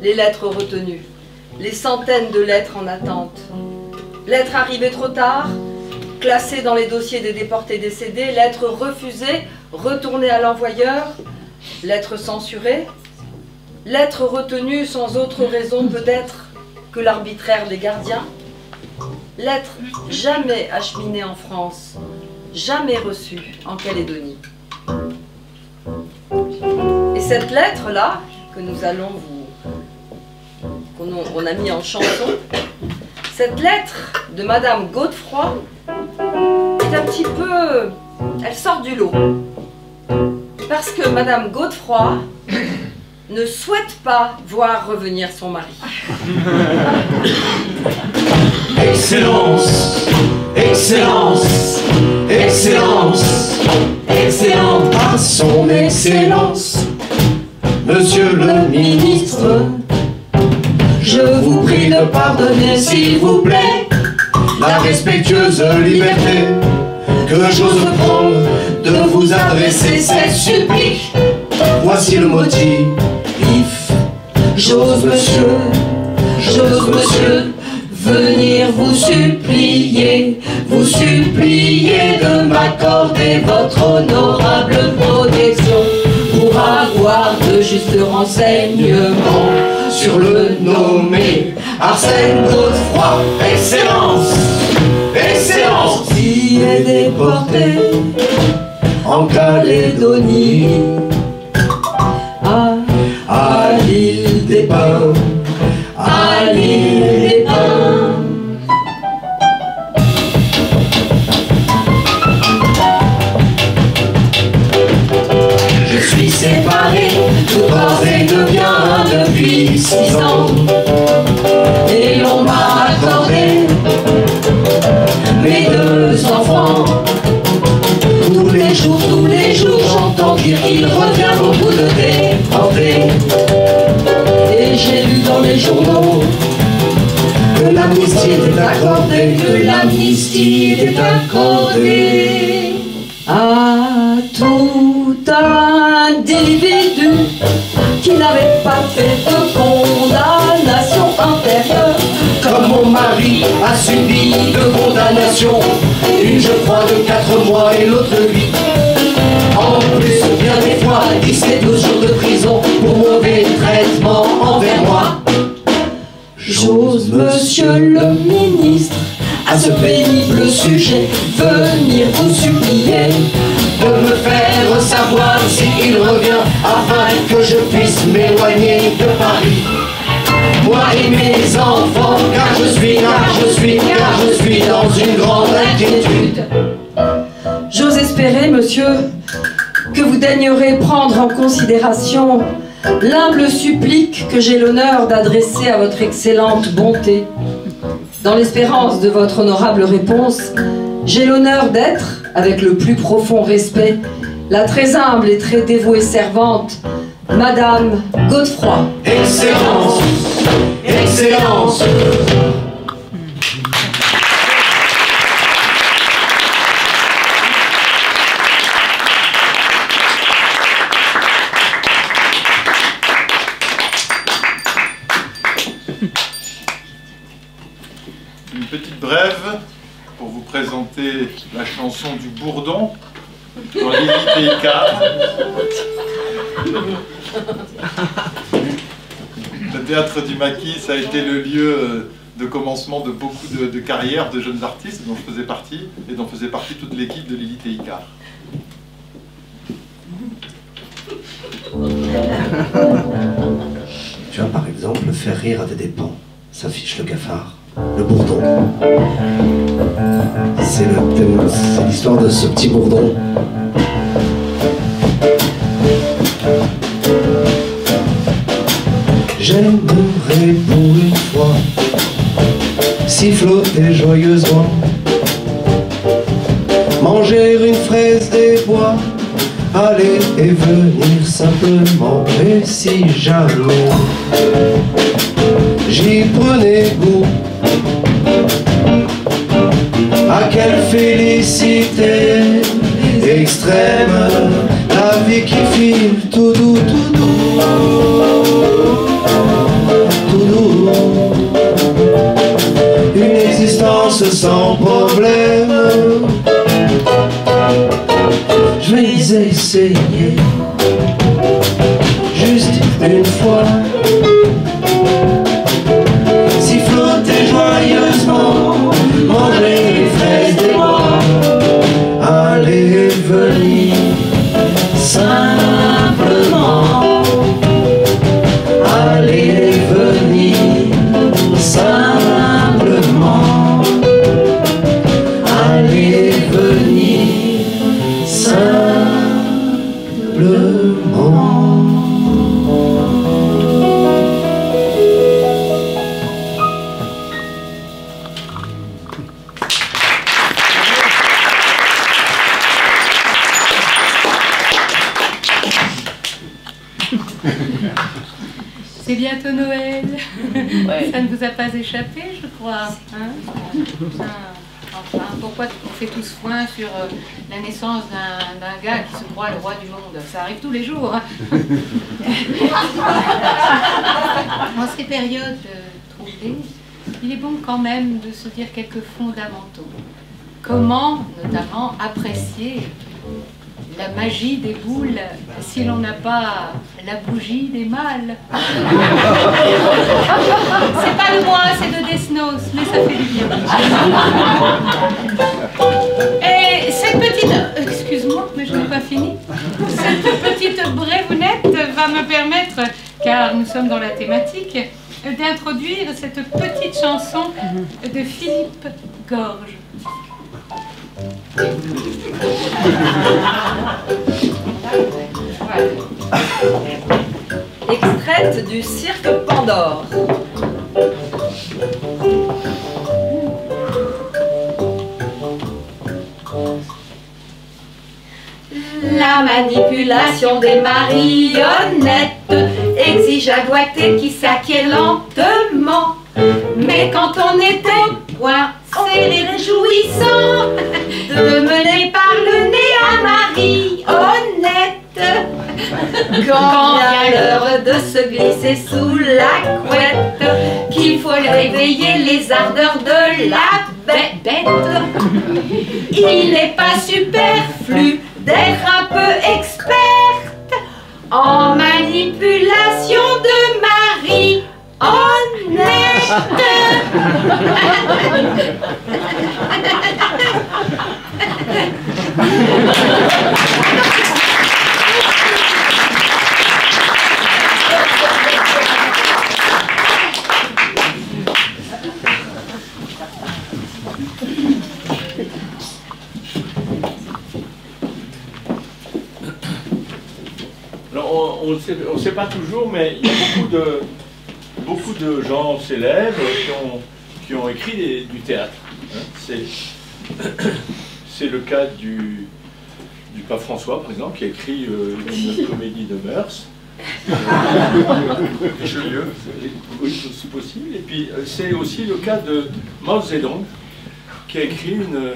les lettres retenues, les centaines de lettres en attente. Lettres arrivées trop tard, classées dans les dossiers des déportés décédés, lettres refusées, retournées à l'envoyeur, lettres censurées, lettres retenues sans autre raison peut-être que l'arbitraire des gardiens, lettres jamais acheminées en France, jamais reçues en Calédonie. Et cette lettre-là, que nous allons qu'on a mis en chanson, cette lettre de Madame Godefroy est un petit peu... elle sort du lot. Parce que Madame Godefroy ne souhaite pas voir revenir son mari. Excellence, Excellence, Excellence, Excellence, à son Excellence, Monsieur le Ministre, je vous prie de pardonner, s'il vous plaît, la respectueuse liberté que j'ose prendre de vous adresser cette supplique. Voici le motif. J'ose, monsieur, venir vous supplier de m'accorder votre honorable protection pour avoir de justes renseignements sur le nommé Arsène Godefroy. Excellence, Excellence, qui est déporté en Calédonie, à l'île des Pins, à l'île des Pins. Je suis séparé de corps et de biens depuis 6 ans, et l'on m'a accordé mes 200 francs. Tous les jours, j'entends dire qu'il revient beaucoup de déportés. Et j'ai lu dans les journaux que l'amnistie est accordée, que l'amnistie est accordée à tout individu qui n'avait pas fait de condamnation intérieure. Comme mon mari a subi 2 condamnations, une je crois de 4 mois et l'autre 8. En plus, bien des fois, 10 et 12 jours de prison pour mauvais traitement envers moi. J'ose, monsieur le ministre, à ce pénible sujet, venir vous supplier de me faire savoir s'il revient, afin que je puisse m'éloigner de Paris. Moi et mes enfants, car je suis dans une grande inquiétude. J'ose espérer, monsieur, que vous daignerez prendre en considération l'humble supplique que j'ai l'honneur d'adresser à votre excellente bonté. Dans l'espérance de votre honorable réponse, j'ai l'honneur d'être, avec le plus profond respect, la très humble et très dévouée servante, Madame Godefroy. Excellence, Excellence. Une petite brève pour vous présenter la chanson du Bourdon dans Lily Théicard. Le théâtre du Maquis, ça a été le lieu de commencement de beaucoup de carrières de jeunes artistes dont je faisais partie et dont faisait partie toute l'équipe de Lily Théicard. Tu as par exemple faire rire à tes dépens. s'affiche le cafard, le bourdon. C'est l'histoire de ce petit bourdon. J'aimerais pour une fois siffloter joyeusement, manger une fraise des bois, aller et venir simplement. Et si jamais j'y prenais goût, à quelle félicité extrême, la vie qui file tout doux, tout doux, tout doux. Une existence sans problème. Je vais essayer juste une fois, siffloter joyeusement, manger les fraises des bois, aller et venir simplement, aller et venir simplement, aller et venir simplement. C'est bientôt Noël. Ouais. Ça ne vous a pas échappé, je crois. Hein? Enfin, pourquoi on fait tous foin sur la naissance d'un gars qui se croit le roi du monde? Ça arrive tous les jours. Hein? En ces périodes troublées, il est bon quand même de se dire quelques fondamentaux. Comment, notamment, apprécier la magie des boules si l'on n'a pas la bougie des mâles? C'est pas de moi, c'est de Desnos, mais ça fait du bien. Et cette petite... Excuse-moi, mais je n'ai pas fini. Cette petite brévounette va me permettre, car nous sommes dans la thématique, d'introduire cette petite chanson de Philippe Gorge. Voilà. Extraite du cirque Pandore. La manipulation des marionnettes exige un doigté qui s'acquiert lentement. Mais quand on est au point, c'est réjouissant de mener par le nez un marionnette. Quand vient l'heure de se glisser sous la couette, qu'il faut réveiller les ardeurs de la bête. Il n'est pas superflu d'être un peu experte en manipulation de marionnette. Alors, on ne sait pas toujours, mais il y a beaucoup de gens célèbres qui ont écrit du théâtre. Hein. C'est le cas du pape François, par exemple, qui a écrit une comédie de mœurs. Richelieu, oui, c'est possible. Et puis c'est aussi le cas de Mao Zedong, qui a écrit une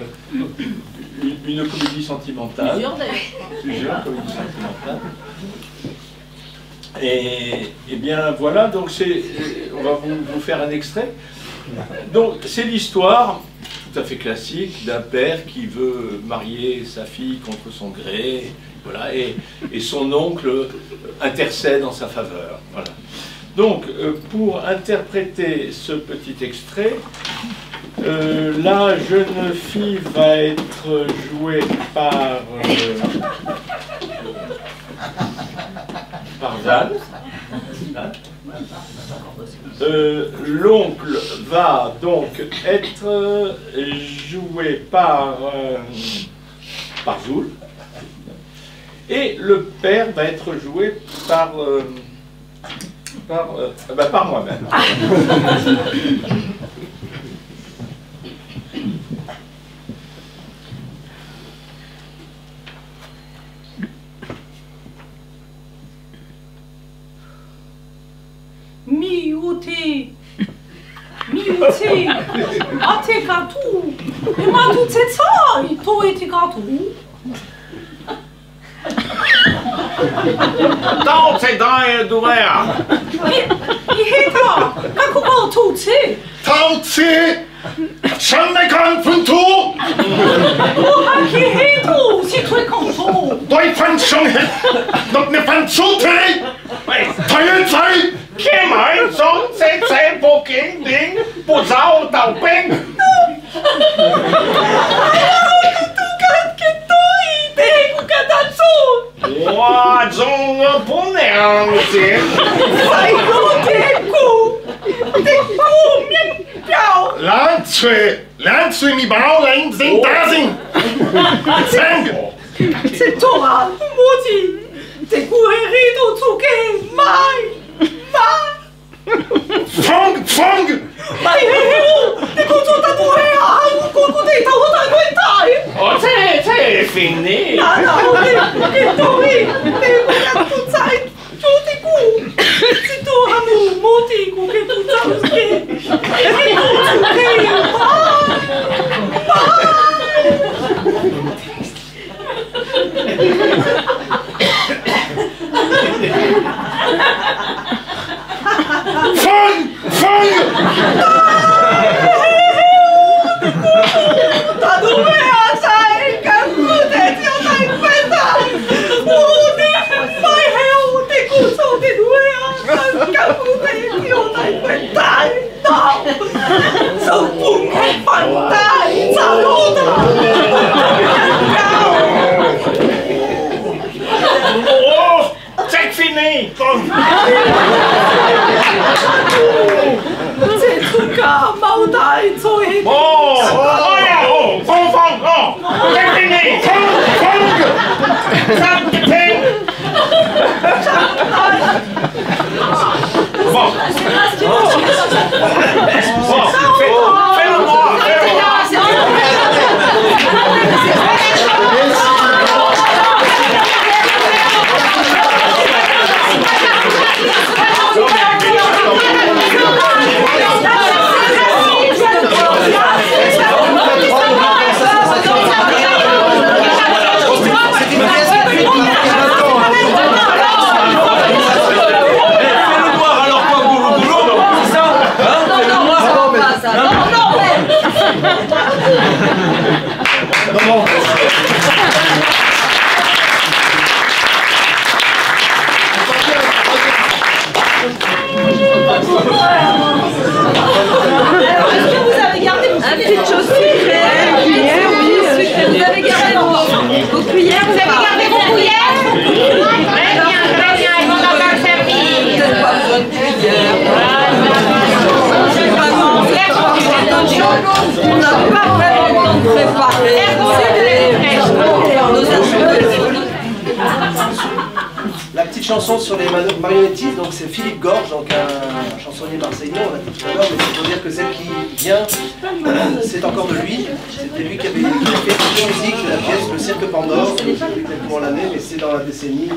comédie sentimentale. Plusieurs comédies sentimentales. Et bien voilà, donc on va vous faire un extrait. Donc c'est l'histoire tout à fait classique d'un père qui veut marier sa fille contre son gré, voilà, et son oncle intercède en sa faveur. Voilà. Donc pour interpréter ce petit extrait, la jeune fille va être jouée par par Jeanne. L'oncle va donc être joué par Zoul. Et le père va être joué par moi-même. Miuti, ate gatu, e ma tu tsetsai, to eti gatu. Tauce daje durea! I heta, kako go tu tse? Tauce! Shanne kan funtu! Oha ki hetu, si tu e kanto. Doi fan shong het! Nok ne fan chute! Tøyen seg! Kemai som se på king ding, på zao tao ping! Wow, zong på nærmest! Landsø mi bao lang zing da zing! Zang! C'est toi, Moti! T'es couru dans tout game, Fong! Fong! Mai héros! T'es content à mourir! Ou content t'es en C'est fini! Non, t'es tombé! T'es tout ça! Tout est cool! C'est toi, amour! Moti, qu'on tout ça aussi! Et Fong! Fong! t'as trouvé un saïd comme vous êtes sur ta fête! Oh, my hell! T'es content, t'es doué un saïd comme vous êtes sur ta fête! Non! So boum, fantastique! Saluda! Oh! C'est fini! C'est tout cas, Maudai, Zoé! Oh! Oh! Fong! Fong! Oh! C'est fini! Fong! Stop the ping! Bon! Fais-le moi! La petite chanson sur les marionnettistes, donc c'est Philippe Gorge, donc un chansonnier marseillais, on l'a dit tout à l'heure, mais c'est pour dire que celle qui vient, c'est encore de lui. C'était lui qui avait fait la musique de la pièce Le Cirque Pandore, je ne sais plus exactement l'année, mais c'est dans la décennie.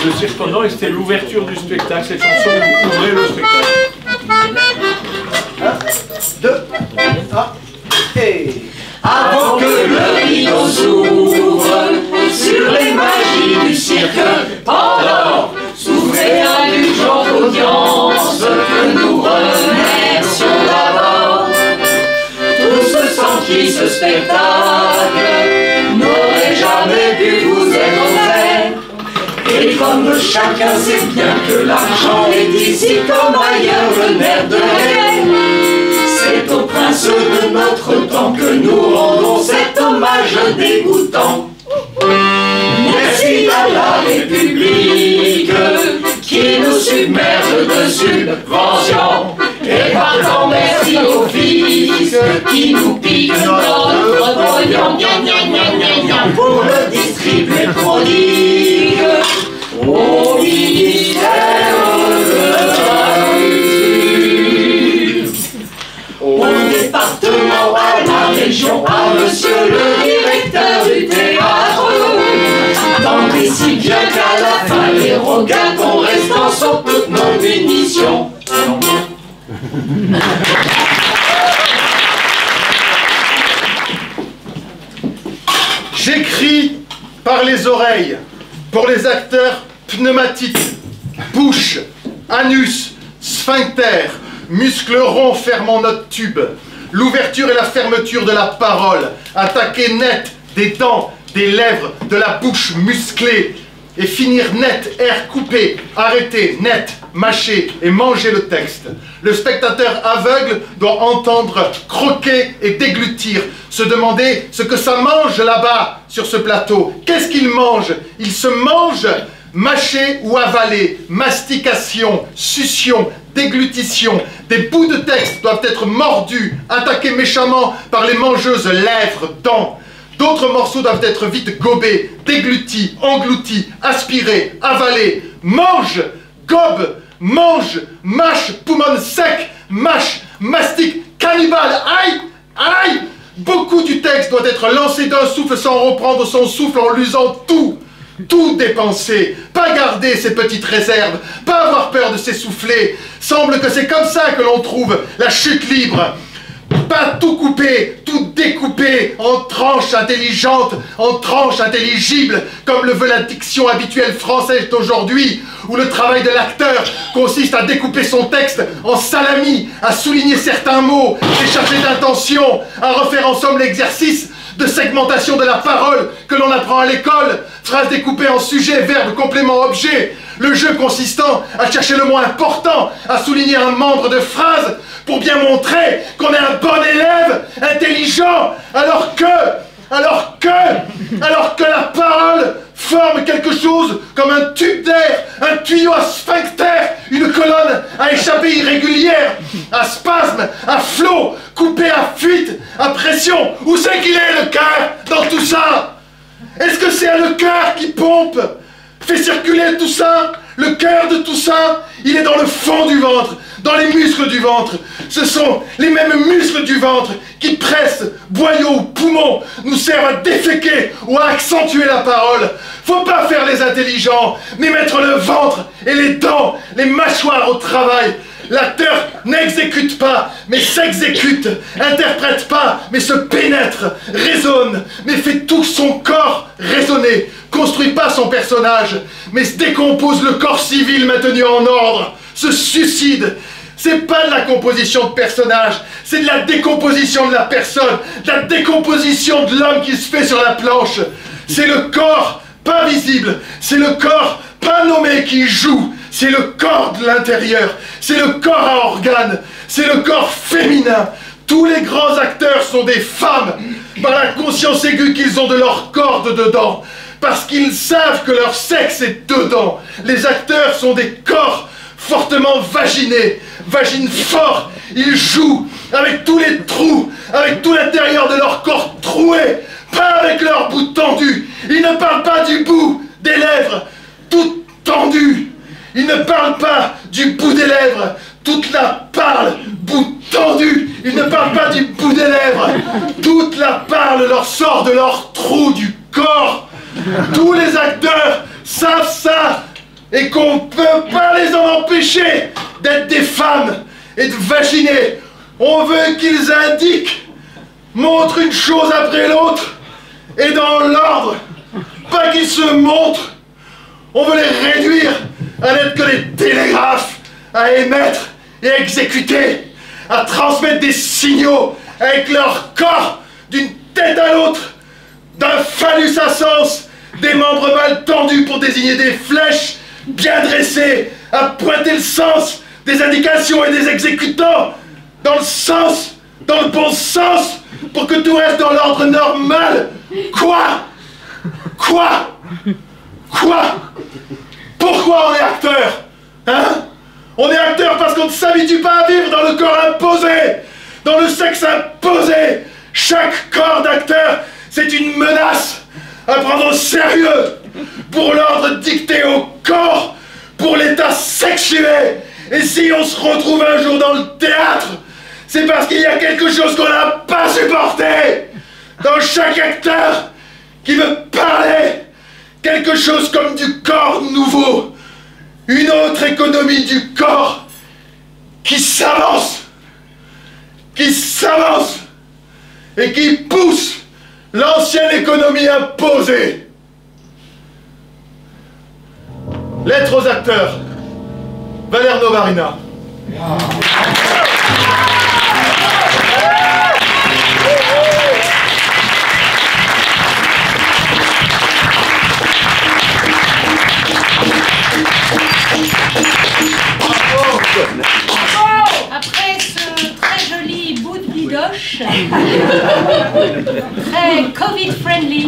Le Cirque Pandore, c'était l'ouverture du spectacle, cette chanson ouvrait le spectacle. 1, 2, 3, et... Avant que le rideau s'ouvre sur les magies du cirque Pandore, s'ouvrait indulgente audience que nous remercions d'abord. Tous sans qui ce spectacle n'aurait jamais pu vous être offert. Et comme chacun sait bien que l'argent est ici comme ailleurs le nerf de l'air, c'est au prince de notre temps que nous rendons cet hommage dégoûtant. Merci à la République qui submerge de subventions. Et partant, merci au fisc qui nous pique notre pognon, gna gna gna gna gna, pour le distribuer prodigue au ministère de la Culture. Au département, à la région, à monsieur le directeur du théâtre. Tant et si bien qu'à la fin, les rogatons restant sont toutes nos munitions. J'écris par les oreilles pour les acteurs pneumatiques, bouche, anus, sphincter, muscles ronds fermant notre tube, l'ouverture et la fermeture de la parole, attaquer net des dents, des lèvres, de la bouche musclée, et finir net, air coupé, arrêter, net, mâcher et manger le texte. Le spectateur aveugle doit entendre croquer et déglutir, se demander ce que ça mange là-bas sur ce plateau. Qu'est-ce qu'il mange? Il se mange mâcher ou avaler, mastication, succion, déglutition. Des bouts de texte doivent être mordus, attaqués méchamment par les mangeuses lèvres, dents. D'autres morceaux doivent être vite gobés, déglutis, engloutis, aspirés, avalés. Mange, gobe, mange, mâche, poumon sec, mâche, mastique, cannibale, aïe, aïe. Beaucoup du texte doit être lancé d'un souffle sans reprendre son souffle en l'usant tout. Tout dépenser, pas garder ses petites réserves, pas avoir peur de s'essouffler. Semble que c'est comme ça que l'on trouve la chute libre. Pas tout couper, tout découper en tranches intelligentes, en tranches intelligibles, comme le veut la diction habituelle française d'aujourd'hui, où le travail de l'acteur consiste à découper son texte en salami, à souligner certains mots, décharger d'intention, à refaire en somme l'exercice de segmentation de la parole que l'on apprend à l'école, phrases découpées en sujet, verbe, complément, objet, le jeu consistant à chercher le mot important, à souligner un membre de phrase pour bien montrer qu'on est un bon élève, intelligent, alors que la parole forme quelque chose comme un tube d'air, un tuyau à sphincter, une colonne à échappée irrégulière, à spasme, à flot, coupé à fuite, à pression. Où c'est qu'il est le cœur dans tout ça? Est-ce que c'est le cœur qui pompe, fait circuler tout ça? Le cœur de tout ça, il est dans le fond du ventre, dans les muscles du ventre. Ce sont les mêmes muscles du ventre qui pressent, boyaux ou poumons, nous servent à déféquer ou à accentuer la parole. Faut pas faire les intelligents, mais mettre le ventre et les dents, les mâchoires au travail. L'acteur n'exécute pas, mais s'exécute, interprète pas, mais se pénètre, raisonne, mais fait tout son corps résonner, construit pas son personnage, mais se décompose le corps civil maintenu en ordre, se suicide. C'est pas de la composition de personnage, c'est de la décomposition de la personne, de la décomposition de l'homme qui se fait sur la planche. C'est le corps pas visible, c'est le corps pas nommé qui joue. C'est le corps de l'intérieur, c'est le corps à organes, c'est le corps féminin. Tous les grands acteurs sont des femmes, par la conscience aiguë qu'ils ont de leur corps de dedans, parce qu'ils savent que leur sexe est dedans. Les acteurs sont des corps fortement vaginés, vagines forts. Ils jouent avec tous les trous, avec tout l'intérieur de leur corps troué, pas avec leur bout tendu. Ils ne parlent pas du bout des lèvres, tout tendu. Ils ne parlent pas du bout des lèvres, toute la parle, bout tendu. Ils ne parlent pas du bout des lèvres, toute la parle leur sort de leur trou du corps. Tous les acteurs savent ça et qu'on ne peut pas les en empêcher d'être des femmes et de vaginer. On veut qu'ils indiquent, montrent une chose après l'autre et dans l'ordre, pas qu'ils se montrent. On veut les réduire à n'être que des télégraphes, à émettre et à exécuter, à transmettre des signaux avec leur corps d'une tête à l'autre, d'un phallus à sens, des membres mal tendus pour désigner des flèches bien dressées, à pointer le sens des indications et des exécutants, dans le sens, dans le bon sens, pour que tout reste dans l'ordre normal. Quoi? Pourquoi on est acteur? Hein? On est acteur parce qu'on ne s'habitue pas à vivre dans le corps imposé, dans le sexe imposé. Chaque corps d'acteur, c'est une menace à prendre au sérieux pour l'ordre dicté au corps, pour l'état sexué. Et si on se retrouve un jour dans le théâtre, c'est parce qu'il y a quelque chose qu'on n'a pas supporté dans chaque acteur qui veut parler, quelque chose comme du corps nouveau, une autre économie du corps qui s'avance et qui pousse l'ancienne économie imposée. Lettre aux acteurs, Valère Novarina. Après ce très joli bout de bidoche, très Covid-friendly,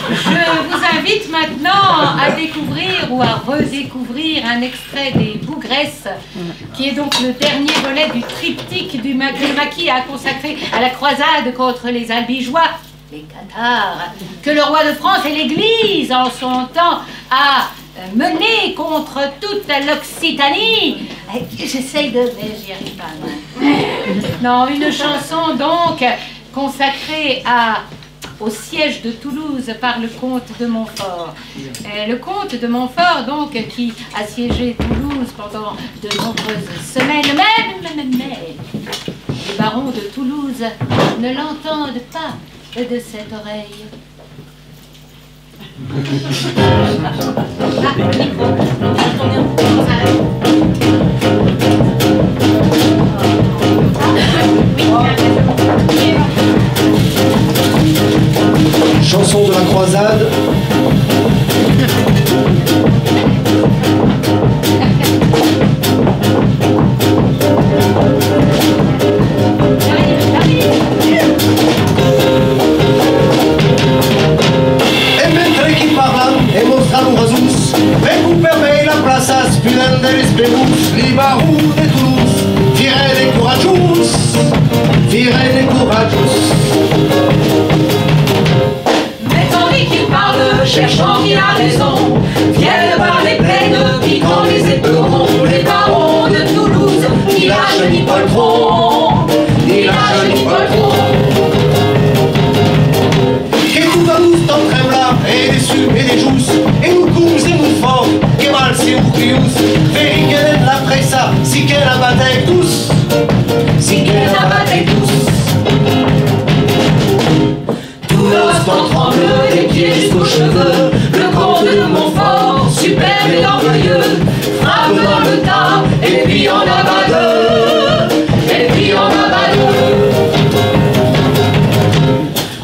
je vous invite maintenant à découvrir ou à redécouvrir un extrait des Bougresses, qui est donc le dernier volet du triptyque du maquis à consacrer à la croisade contre les albigeois, les cathares, que le roi de France et l'Église en son temps a mené contre toute l'Occitanie. J'essaye de... mais j'y arrive pas, non. Non, une chanson donc consacrée au siège de Toulouse par le comte de Montfort. Le comte de Montfort, donc, qui a siégé Toulouse pendant de nombreuses semaines, mais les barons de Toulouse ne l'entendent pas de cette oreille. Ah, le micro. Chanson de la croisade. Recuperei la plaça Spinanderis Bemus, Libarou de Toulouse, Firez des courageux, Firez des courageux. Mais tandis qu'il parle, cherchant qui a raison, viennent par les plaines, piquant les éperons, les barons de Toulouse, ni lâche ni poltron, ni lâche ni poltron. Que tout à nous t'en trembla, et des sues et des jousses, et nous coups et nous forts, que mal c'est ou crius, fait qu'elle est la pressa, si qu'elle abattait tous, Si qu'elle abattait tous. Tout l'Occident tremble, des pieds jusqu'aux cheveux, le comte de Montfort, superbe et orgueilleux, frappe dans le tas, et puis en abat deux, et puis en abat deux.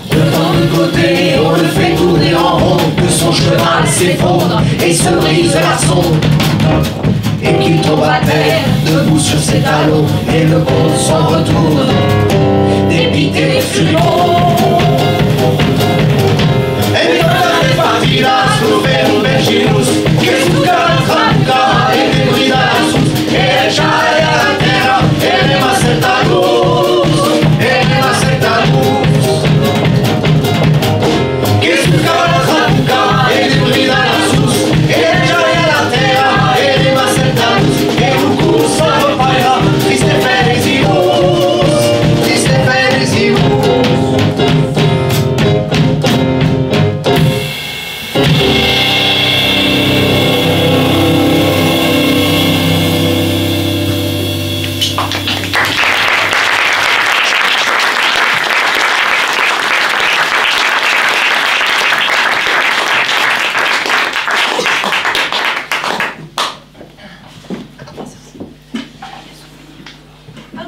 De tant de côté, on le fait tourner en rond, que son cheval s'effondre et se brise l'arçon. Et qu'il tombe à terre, debout sur ses talons, et le comte s'en retourne, dépité des furions. et les contades partidas, nous faisons Belginus, que su tranca, et des bridas a la sus, et el chale a la terra, et les maceta luz, et les maceta luz. Que su tranca, et des bridas a la sus, et el chale a la terra, et les maceta luz, et nous courons en paira, triste felicidus, triste felicidus.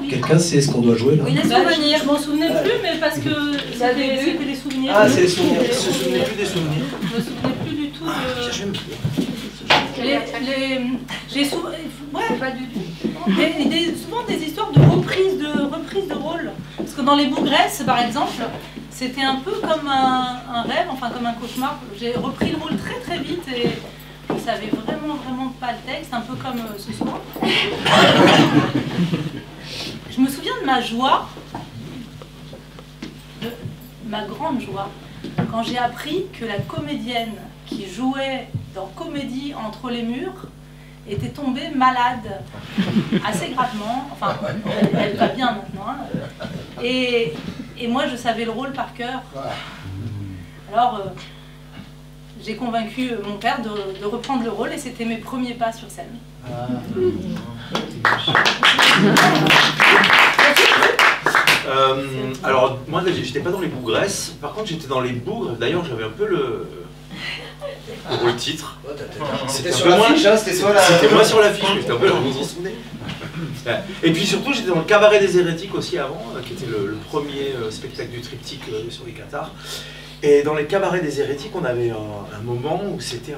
Quelqu'un sait ce qu'on doit jouer là? Oui, les souvenirs. Je m'en souvenais plus, mais parce que c'était les souvenirs. Ah, c'est les souvenirs. Je me souvenais plus des souvenirs. Je me souvenais plus du tout ouais, pas du tout. Souvent des histoires de reprise de rôle. Parce que dans les Bougresses, par exemple, c'était un peu comme un rêve, enfin comme un cauchemar. J'ai repris le rôle très très vite et je savais vraiment pas le texte, un peu comme ce soir. Je me souviens de ma joie, de ma grande joie, quand j'ai appris que la comédienne qui jouait dans Comédie entre les murs était tombée malade, assez gravement, enfin, elle va bien maintenant, hein. Et moi je savais le rôle par cœur. Alors, j'ai convaincu mon père de reprendre le rôle et c'était mes premiers pas sur scène. Alors, moi, j'étais pas dans les bougresses, par contre, j'étais dans les bougres. D'ailleurs, j'avais un peu le titre. C'était sur l'affiche, hein, c'était sur la... C'était moi sur l'affiche, mais j'étais un peu là, vous vous en souvenez? Et puis surtout, j'étais dans le Cabaret des Hérétiques aussi avant, qui était le premier spectacle du triptyque sur les Cathares. Et dans les Cabarets des Hérétiques, on avait un moment où c'était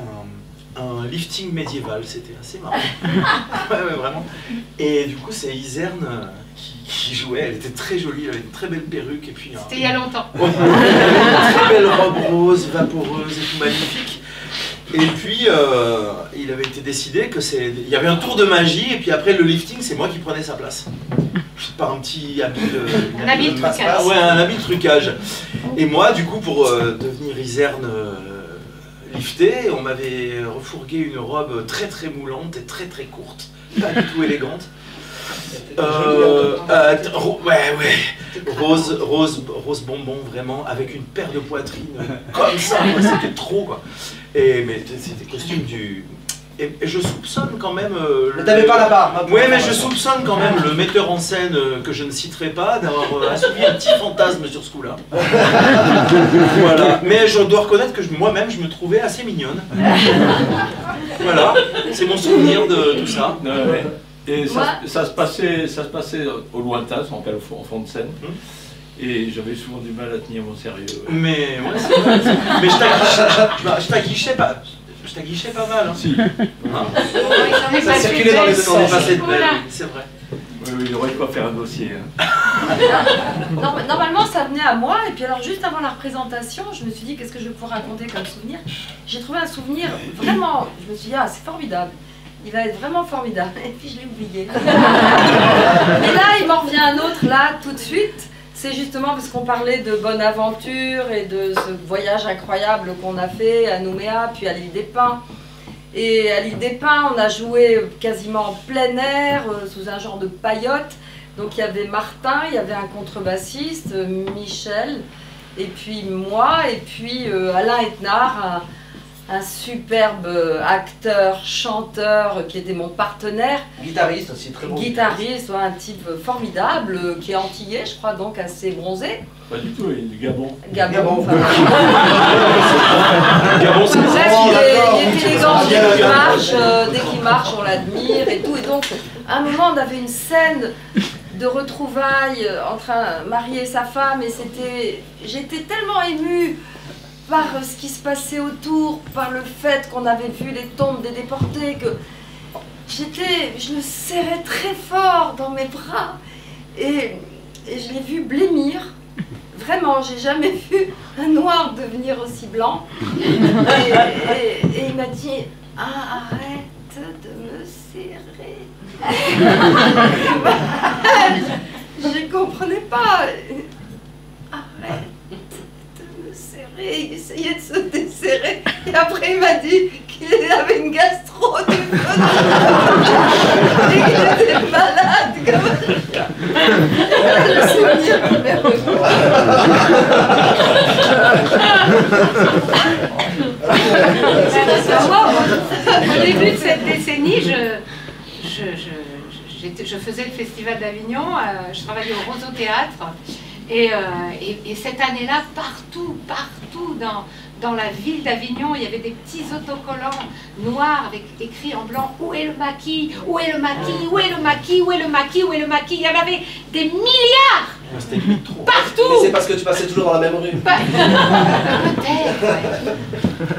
un lifting médiéval, c'était assez marrant. Ouais, vraiment. Et du coup, c'est Iserne qui jouait, elle était très jolie, elle avait une très belle perruque. Et puis c'était il y a longtemps. Une très belle robe rose, vaporeuse et tout magnifique. Et puis, il avait été décidé il y avait un tour de magie, et puis après le lifting, c'est moi qui prenais sa place. Par un petit habit un habit de trucage. Ouais, un habit de trucage. Et moi, du coup, pour devenir Iserne lifté, on m'avait refourgué une robe très moulante et très courte, pas du tout élégante. Rose bonbon, vraiment, avec une paire de poitrine comme ça, c'était trop quoi. Mais c'était costume du... Et je soupçonne quand même... Mais t'avais pas la barre. Ouais, mais je soupçonne quand même le metteur en scène, que je ne citerai pas, d'avoir assouvi un petit fantasme sur ce coup-là. Voilà. Mais je dois reconnaître que moi-même, je me trouvais assez mignonne. Voilà, c'est mon souvenir de tout ça. Ouais. Et ça se passait au lointain, ça s'appelle au fond de scène. Et j'avais souvent du mal à tenir mon sérieux. Mais ouais, c'est vrai. Mais je t'aguichais pas. Je t'aguichais pas mal. Hein. Si. Hein, ça circulait dans les deux sens. C'est vrai. Oui, il aurait quoi faire un dossier. Hein. Normalement, ça venait à moi. Et puis alors, juste avant la représentation, je me suis dit, qu'est-ce que je vais pouvoir raconter comme souvenir? J'ai trouvé un souvenir vraiment... Je me suis dit, ah, c'est formidable. Il va être vraiment formidable. Et puis, je l'ai oublié. Mais là, il m'en revient un autre, là, tout de suite. C'est justement parce qu'on parlait de Bonaventure et de ce voyage incroyable qu'on a fait à Nouméa, puis à l'île des Pins. Et à l'île des Pins, on a joué quasiment en plein air, sous un genre de paillote. Donc il y avait Martin, il y avait un contrebassiste, Michel, et puis moi, et puis Alain Etnard, un superbe acteur, chanteur, qui était mon partenaire. Guitariste aussi, très bon. Guitariste, un type formidable, qui est antillais, je crois, donc assez bronzé. Pas du tout, il est du Gabon. Gabon, enfin. Gabon, c'est il est élégant, dès qu'il marche, on l'admire et tout. Et donc, à un moment, on avait une scène de retrouvailles entre un mari et sa femme, et j'étais tellement émue par ce qui se passait autour, par le fait qu'on avait vu les tombes des déportés, que je le serrais très fort dans mes bras, et je l'ai vu blêmir. Vraiment, j'ai jamais vu un noir devenir aussi blanc. Et il m'a dit, ah, arrête de me serrer. Je ne comprenais pas. Arrête de me serrer. Il essayait de se desserrer. Et après, il m'a dit qu'il avait une gastro du feu. Et qu'il était malade. Le souvenir qui m'est revenu. Au début de cette décennie, je faisais le Festival d'Avignon, je travaillais au Roseau Théâtre, et cette année-là, partout dans la ville d'Avignon, il y avait des petits autocollants noirs avec écrit en blanc « Où est le maquis? Où est le maquis? Où est le maquis? Où est le maquis? Où est le maquis ?» Il y en avait des milliards partout. Mais c'est parce que tu passais toujours dans la même rue. Peut-être, ouais.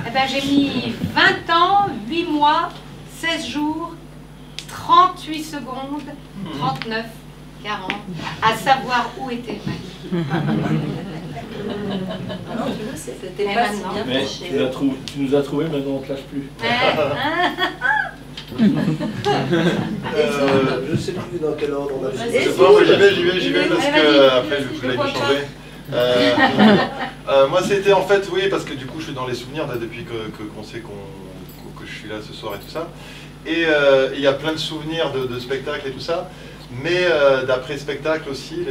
Eh ben, j'ai mis 20 ans, 8 mois, 16 jours, 38 secondes, 39, 40, à savoir où était le maquis. Alors, je le sais, c'était Mais pas si maintenant. bien Mais fiché. tu nous as trouvé, maintenant on te lâche plus. Je sais plus dans quel ordre on a fait. C'est bon, moi, j'y vais parce que après je voulais me changer. Moi c'était en fait, oui, parce que du coup je suis dans les souvenirs là, depuis qu'on sait que je suis là ce soir et tout ça. Et il y a plein de souvenirs de spectacles et tout ça, mais d'après-spectacle aussi.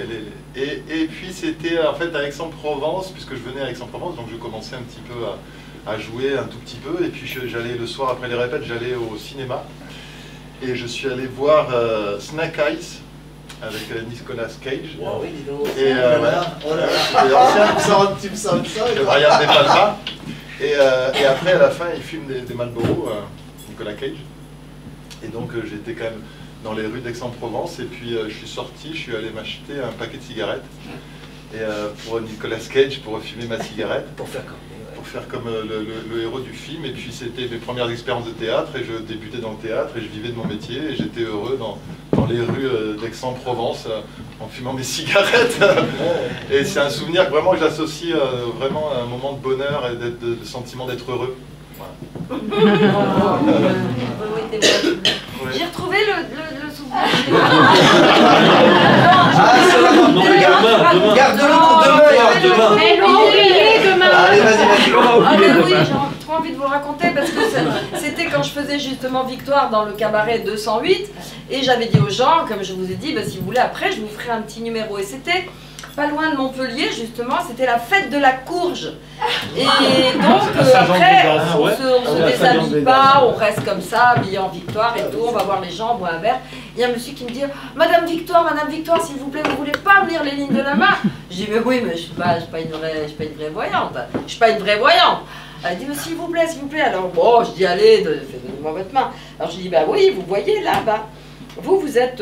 Et puis c'était en fait à Aix-en-Provence, puisque je venais à Aix-en-Provence, donc je commençais un petit peu à jouer un tout petit peu. Et puis j'allais le soir après les répètes, j'allais au cinéma. Et je suis allé voir Snake Eyes avec Nicolas Cage. Oh oui, dis donc. Et voilà. Oh là là. Tu me sens ça. Et Brian De Palma. Et après, à la fin, il filme des Marlboro, Nicolas Cage. Et donc, j'étais quand même dans les rues d'Aix-en-Provence. Et puis, je suis sorti, je suis allé m'acheter un paquet de cigarettes. Et pour Nicolas Cage, pour fumer ma cigarette. Pour faire comme le héros du film. Et puis, c'était mes premières expériences de théâtre. Et je débutais dans le théâtre. Et je vivais de mon métier. Et j'étais heureux dans les rues d'Aix-en-Provence en fumant des cigarettes. Et c'est un souvenir que vraiment j'associe vraiment à un moment de bonheur et de sentiment d'être heureux. Voilà. J'ai retrouvé le souvenir. Garde-le pour demain. Mais l'ont oublié demain. Allez, vas-y. Ah mais oui, j'ai trop envie de vous le raconter parce que c'était quand je faisais justement Victoire dans le cabaret 208 et j'avais dit aux gens, comme je vous ai dit, bah, si vous voulez après je vous ferai un petit numéro et c'était pas loin de Montpellier justement, c'était la fête de la courge et donc après on se déshabille pas, on reste comme ça habillé en Victoire et tout, on va voir les gens, on boit un verre. Il y a un monsieur qui me dit Madame Victoire, s'il vous plaît, vous voulez pas me lire les lignes de la main? Je dis mais oui, mais je suis pas une vraie voyante. Je suis pas une vraie voyante. Elle dit mais s'il vous plaît. Alors bon, je dis allez, donnez-moi votre main. Alors je dis bah oui, vous voyez là, bah vous êtes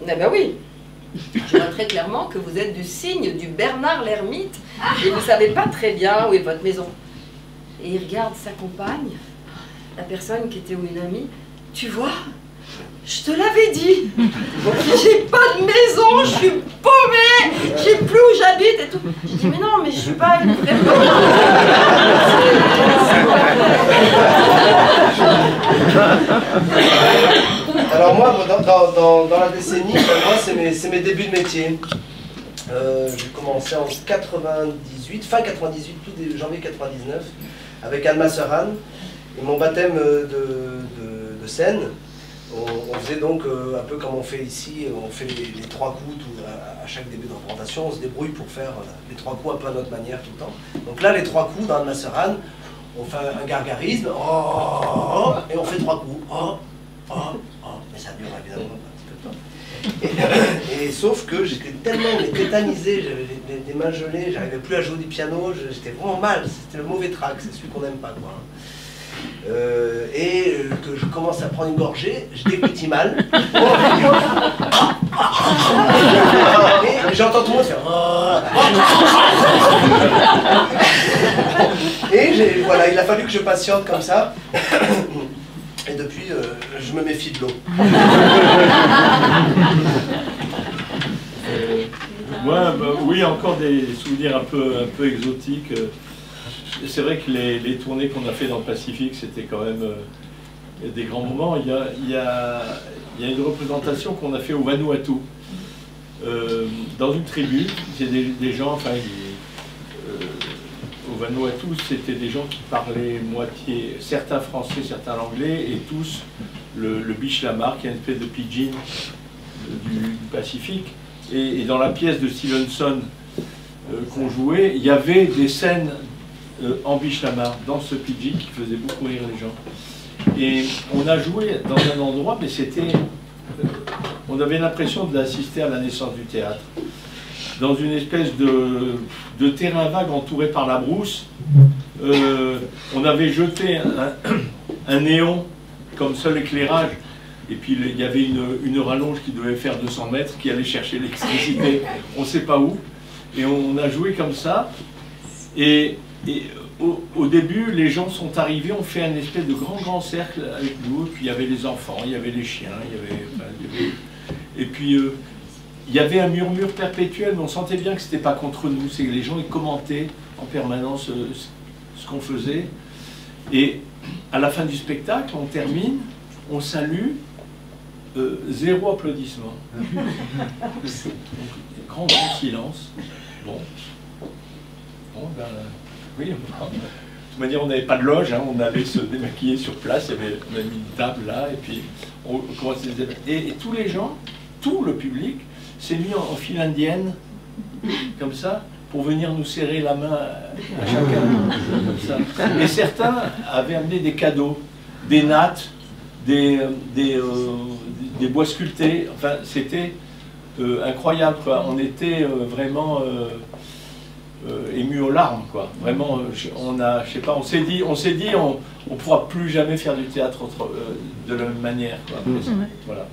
bah oui. Je vois très clairement que vous êtes du signe du Bernard l'ermite et vous savez pas très bien où est votre maison. Et il regarde sa compagne, la personne qui était une amie. Tu vois? Je te l'avais dit, j'ai pas de maison, je suis paumée, je sais plus où j'habite et tout. Je dis mais non, mais je suis pas une vraie Alors moi, dans la décennie, moi c'est mes débuts de métier. J'ai commencé en 98, fin 98, tout début janvier 99, avec Alma Serran. Et mon baptême de scène, on faisait donc un peu comme on fait ici, on fait les trois coups à chaque début de représentation, on se débrouille pour faire les trois coups un peu à notre manière tout le temps. Donc là, les trois coups dans Alma Serran, on fait un gargarisme, et on fait trois coups, mais ça dure évidemment un petit peu de temps. Et sauf que j'étais tellement tétanisé, j'avais les mains gelées, j'arrivais plus à jouer du piano, j'étais vraiment mal, c'était le mauvais track, c'est celui qu'on n'aime pas quoi. Que je commence à prendre une gorgée, je déglutis mal. Et j'entends tout le monde faire. Et voilà, il a fallu que je patiente comme ça. Et depuis, je me méfie de l'eau. Moi, bah, oui, encore des souvenirs un peu exotiques. C'est vrai que les tournées qu'on a fait dans le Pacifique, c'était quand même des grands moments. Il y a une représentation qu'on a fait au Vanuatu, dans une tribu. C'est des gens, enfin, au Vanuatu, c'était des gens qui parlaient moitié, certains français, certains anglais, et tous le biche-lamar, qui est une espèce de pidgin du Pacifique. Et dans la pièce de Stevenson qu'on jouait, il y avait des scènes en biche-lamar, dans ce pidgin qui faisait beaucoup rire les gens. Et on a joué dans un endroit, mais c'était... on avait l'impression d'assister à la naissance du théâtre. Dans une espèce de terrain vague entouré par la brousse. On avait jeté un néon comme seul éclairage. Et puis il y avait une rallonge qui devait faire 200 mètres, qui allait chercher l'électricité, on ne sait pas où. Et on a joué comme ça. Et au début, les gens sont arrivés, on fait un espèce de grand cercle avec nous. Et puis il y avait les enfants, il y avait les chiens, et puis il y avait un murmure perpétuel, mais on sentait bien que c'était pas contre nous, c'est que les gens ils commentaient en permanence ce qu'on faisait. Et à la fin du spectacle, on termine, on salue, zéro applaudissement. Donc, grand silence. Bon, ben, oui. De toute manière, on n'avait pas de loge, hein, on allait se démaquiller sur place, on a mis une table là, et puis on commençait et tous les gens, tout le public, s'est mis en file indienne, comme ça, pour venir nous serrer la main à chacun. Comme ça. Et certains avaient amené des cadeaux, des nattes, des bois sculptés. Enfin, c'était incroyable, quoi. On était vraiment émus aux larmes, quoi. Vraiment, je sais pas, on s'est dit, on pourra plus jamais faire du théâtre de la même manière, quoi. Voilà.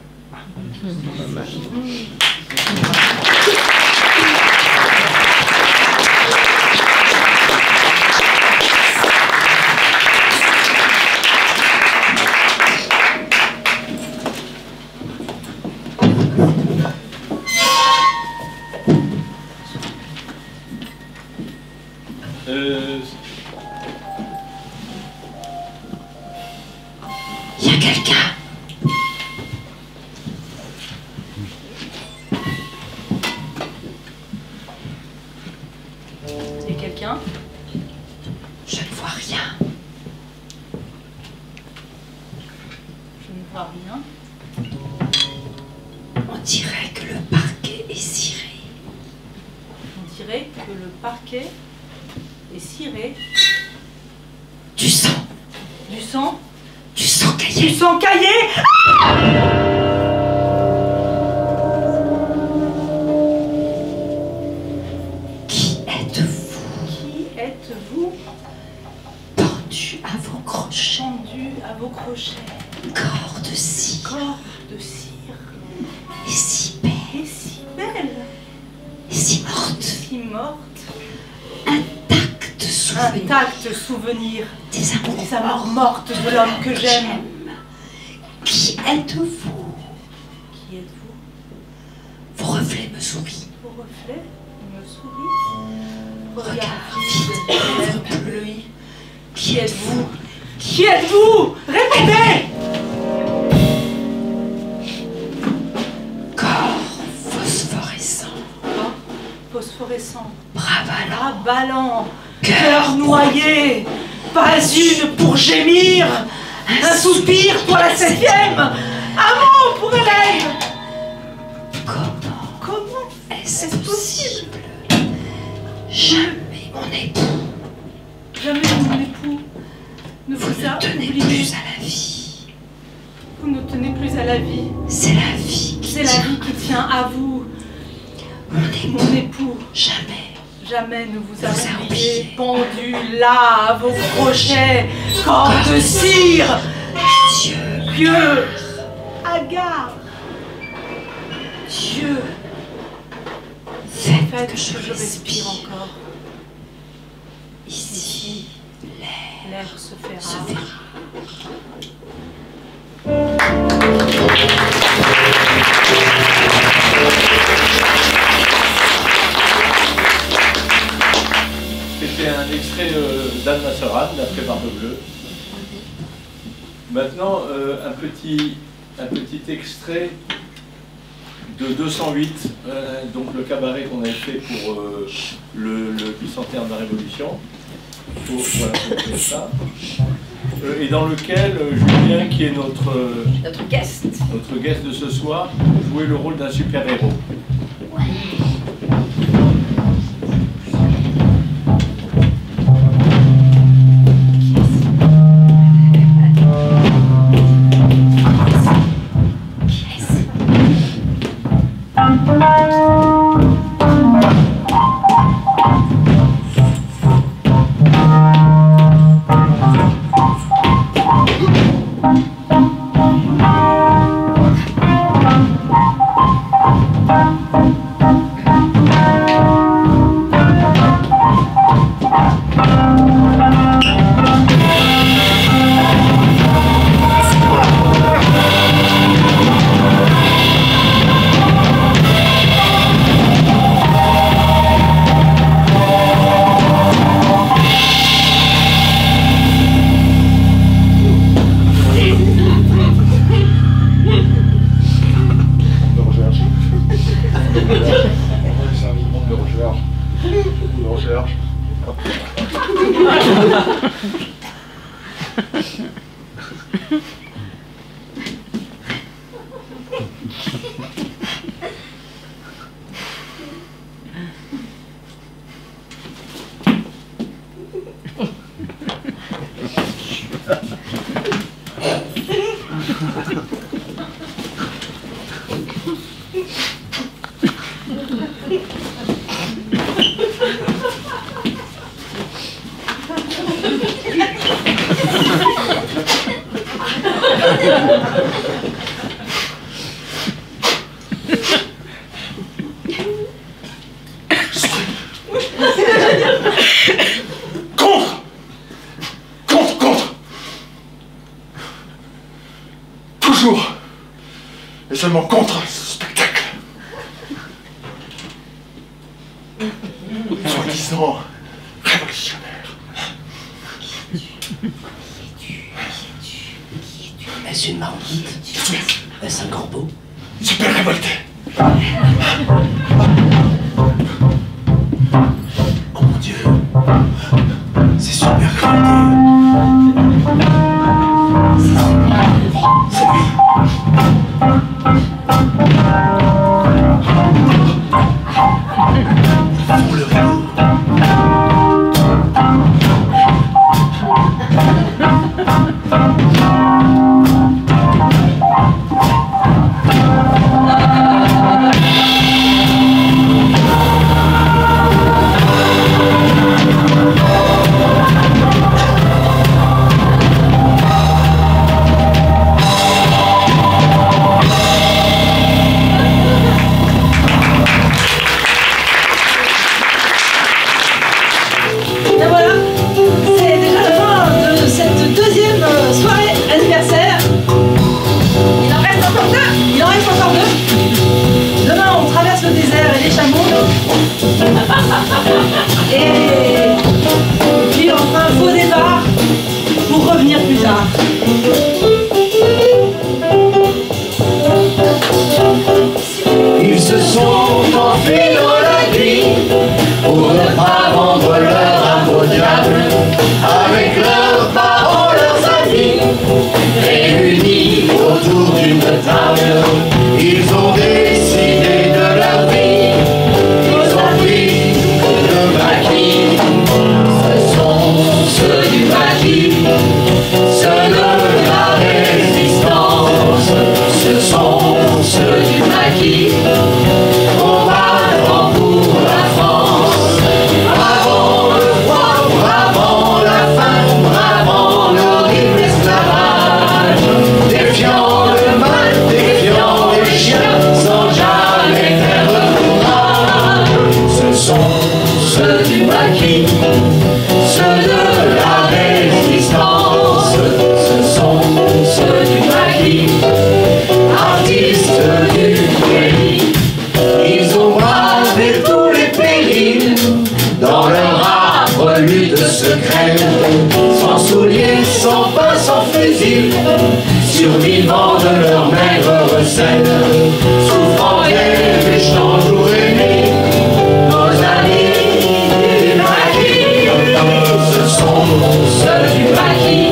Il y a quelqu'un. Et quelqu'un? Je ne vois rien. Je ne vois rien. On dirait que le parquet est ciré. On dirait que le parquet est ciré. Du sang. Du sang? Du sang caillé. Du sang caillé. Qui êtes-vous? Qui êtes-vous? Pendu à vos crochets. Pendu à vos crochets. Corps de cire. Corps de cire. Et si belle. Et si belle. Et si morte. Si morte. Intact souvenir. Intact souvenir. Des amours mortes de l'homme que j'aime. Qui êtes-vous? Qui êtes-vous? Vos reflets me sourient. Vos reflets me sourient. Regard vide, lèvres bleuies. Qui êtes-vous? Qui êtes-vous? Répondez! Corps phosphorescent. Corps phosphorescent. Bras ballants. Bras ballants. Cœur noyé. Pas une pour gémir. Un soupir pour la 7e. Un mot pour Hélène. Comment est-ce possible? Jamais mon époux. Jamais mon époux ne vous a tenez oublié. Plus à la vie. Vous ne tenez plus à la vie. C'est la vie qui C'est la vie qui tient à vous. Mon époux. Jamais ne vous a oublié. Pendu là à vos crochets. Corps de cire. Dieu. Hagard. Dieu. Faites que je respire encore. Ici, l'air se fera. C'était un extrait d'Anne Masseran, d'après Barbe Bleue. Maintenant, un petit extrait de 208, donc le cabaret qu'on avait fait pour le bicentenaire de la Révolution. Voilà, pour ça. Et dans lequel Julien, qui est notre guest de ce soir, jouait le rôle d'un super-héros. Toujours et seulement contre ce spectacle. Soi-disant révolutionnaire. Est-ce une marmite? Est-ce un corbeau? Super révolté. Oh mon Dieu, c'est super révolté. C'est lui. Pour le rideau. Et puis on fera un faux départ pour revenir plus tard. Ils se sont enfuis dans la nuit pour ne pas vendre leur âme au diable. Avec leurs parents, leurs amis, réunis autour d'une table, ils ont décidé de leur vie. Ils ont pris le maquis. Ce sont ceux du maquis, ceux de la résistance. Ce sont ceux du maquis, combattant pour la France. Avant le froid, avant la faim, avant l'horrible esclavage, défiant le mal, défiant les chiens, sans jamais faire courage. Ce sont ceux du maquis, ceux de la résistance. Ce sont ceux du maquis, artistes du pays. Ils ont bravé tous les périls dans leur âpre lutte secrète, sans souliers, sans pain, sans fusil, survivant de leur maigre recette, souffrant des méchants jour et nuit. Nos amis du maquis, ce sont ceux du maquis,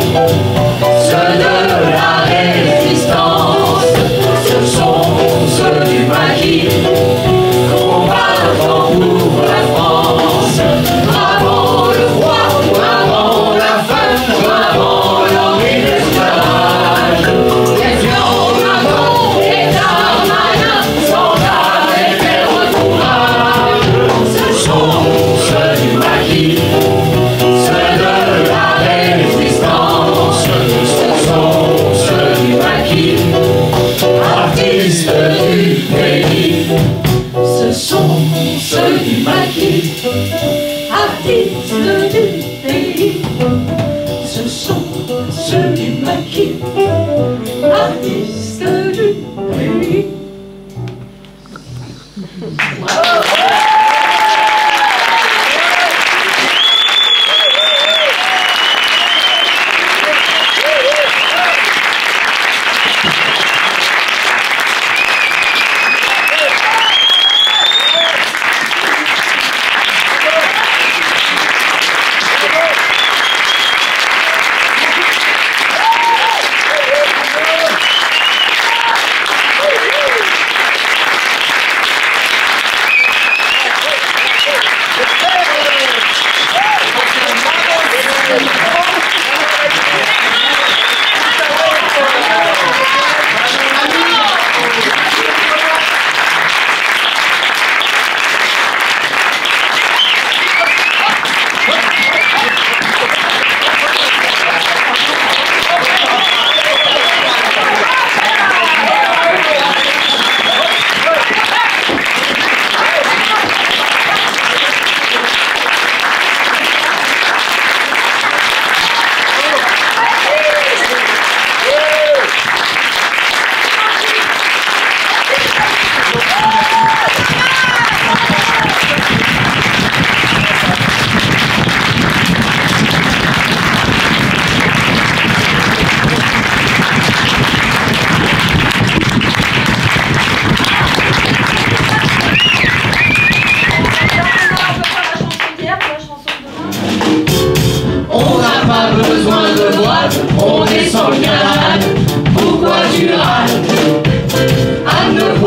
ceux de la résistance. Ce sont ceux du maquis, combattant pour la France. Avant le froid, avant la faim, avant l'horrible esclavage, défiant le vent et Darmanin, sans jamais faire courage. Ce sont ceux du maquis, ceux de la résistance. Ce sont ceux du maquis, artistes du pays. Ce sont ceux du maquis, artistes du pays. Ce sont ceux du maquis, artistes du pays.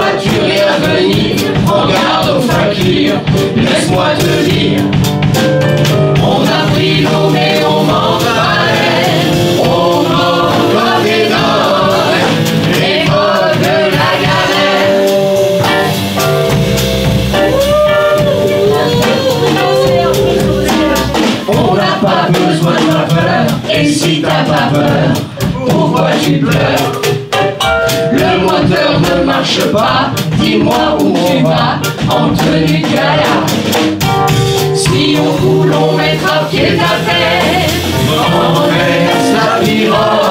vois-tu rien venir? Prends garde au fakir, laisse-moi te dire. On a pris l'eau mais on manque pas l'air. On manque pas des dents, les mots de la galère. On n'a pas besoin de ma peur, et si t'as pas peur, pourquoi tu pleures? Le moteur ne marche pas, dis-moi où tu vas, en tenue de gala. Si on roule, on mettra pied à terre, on laisse la pirogue.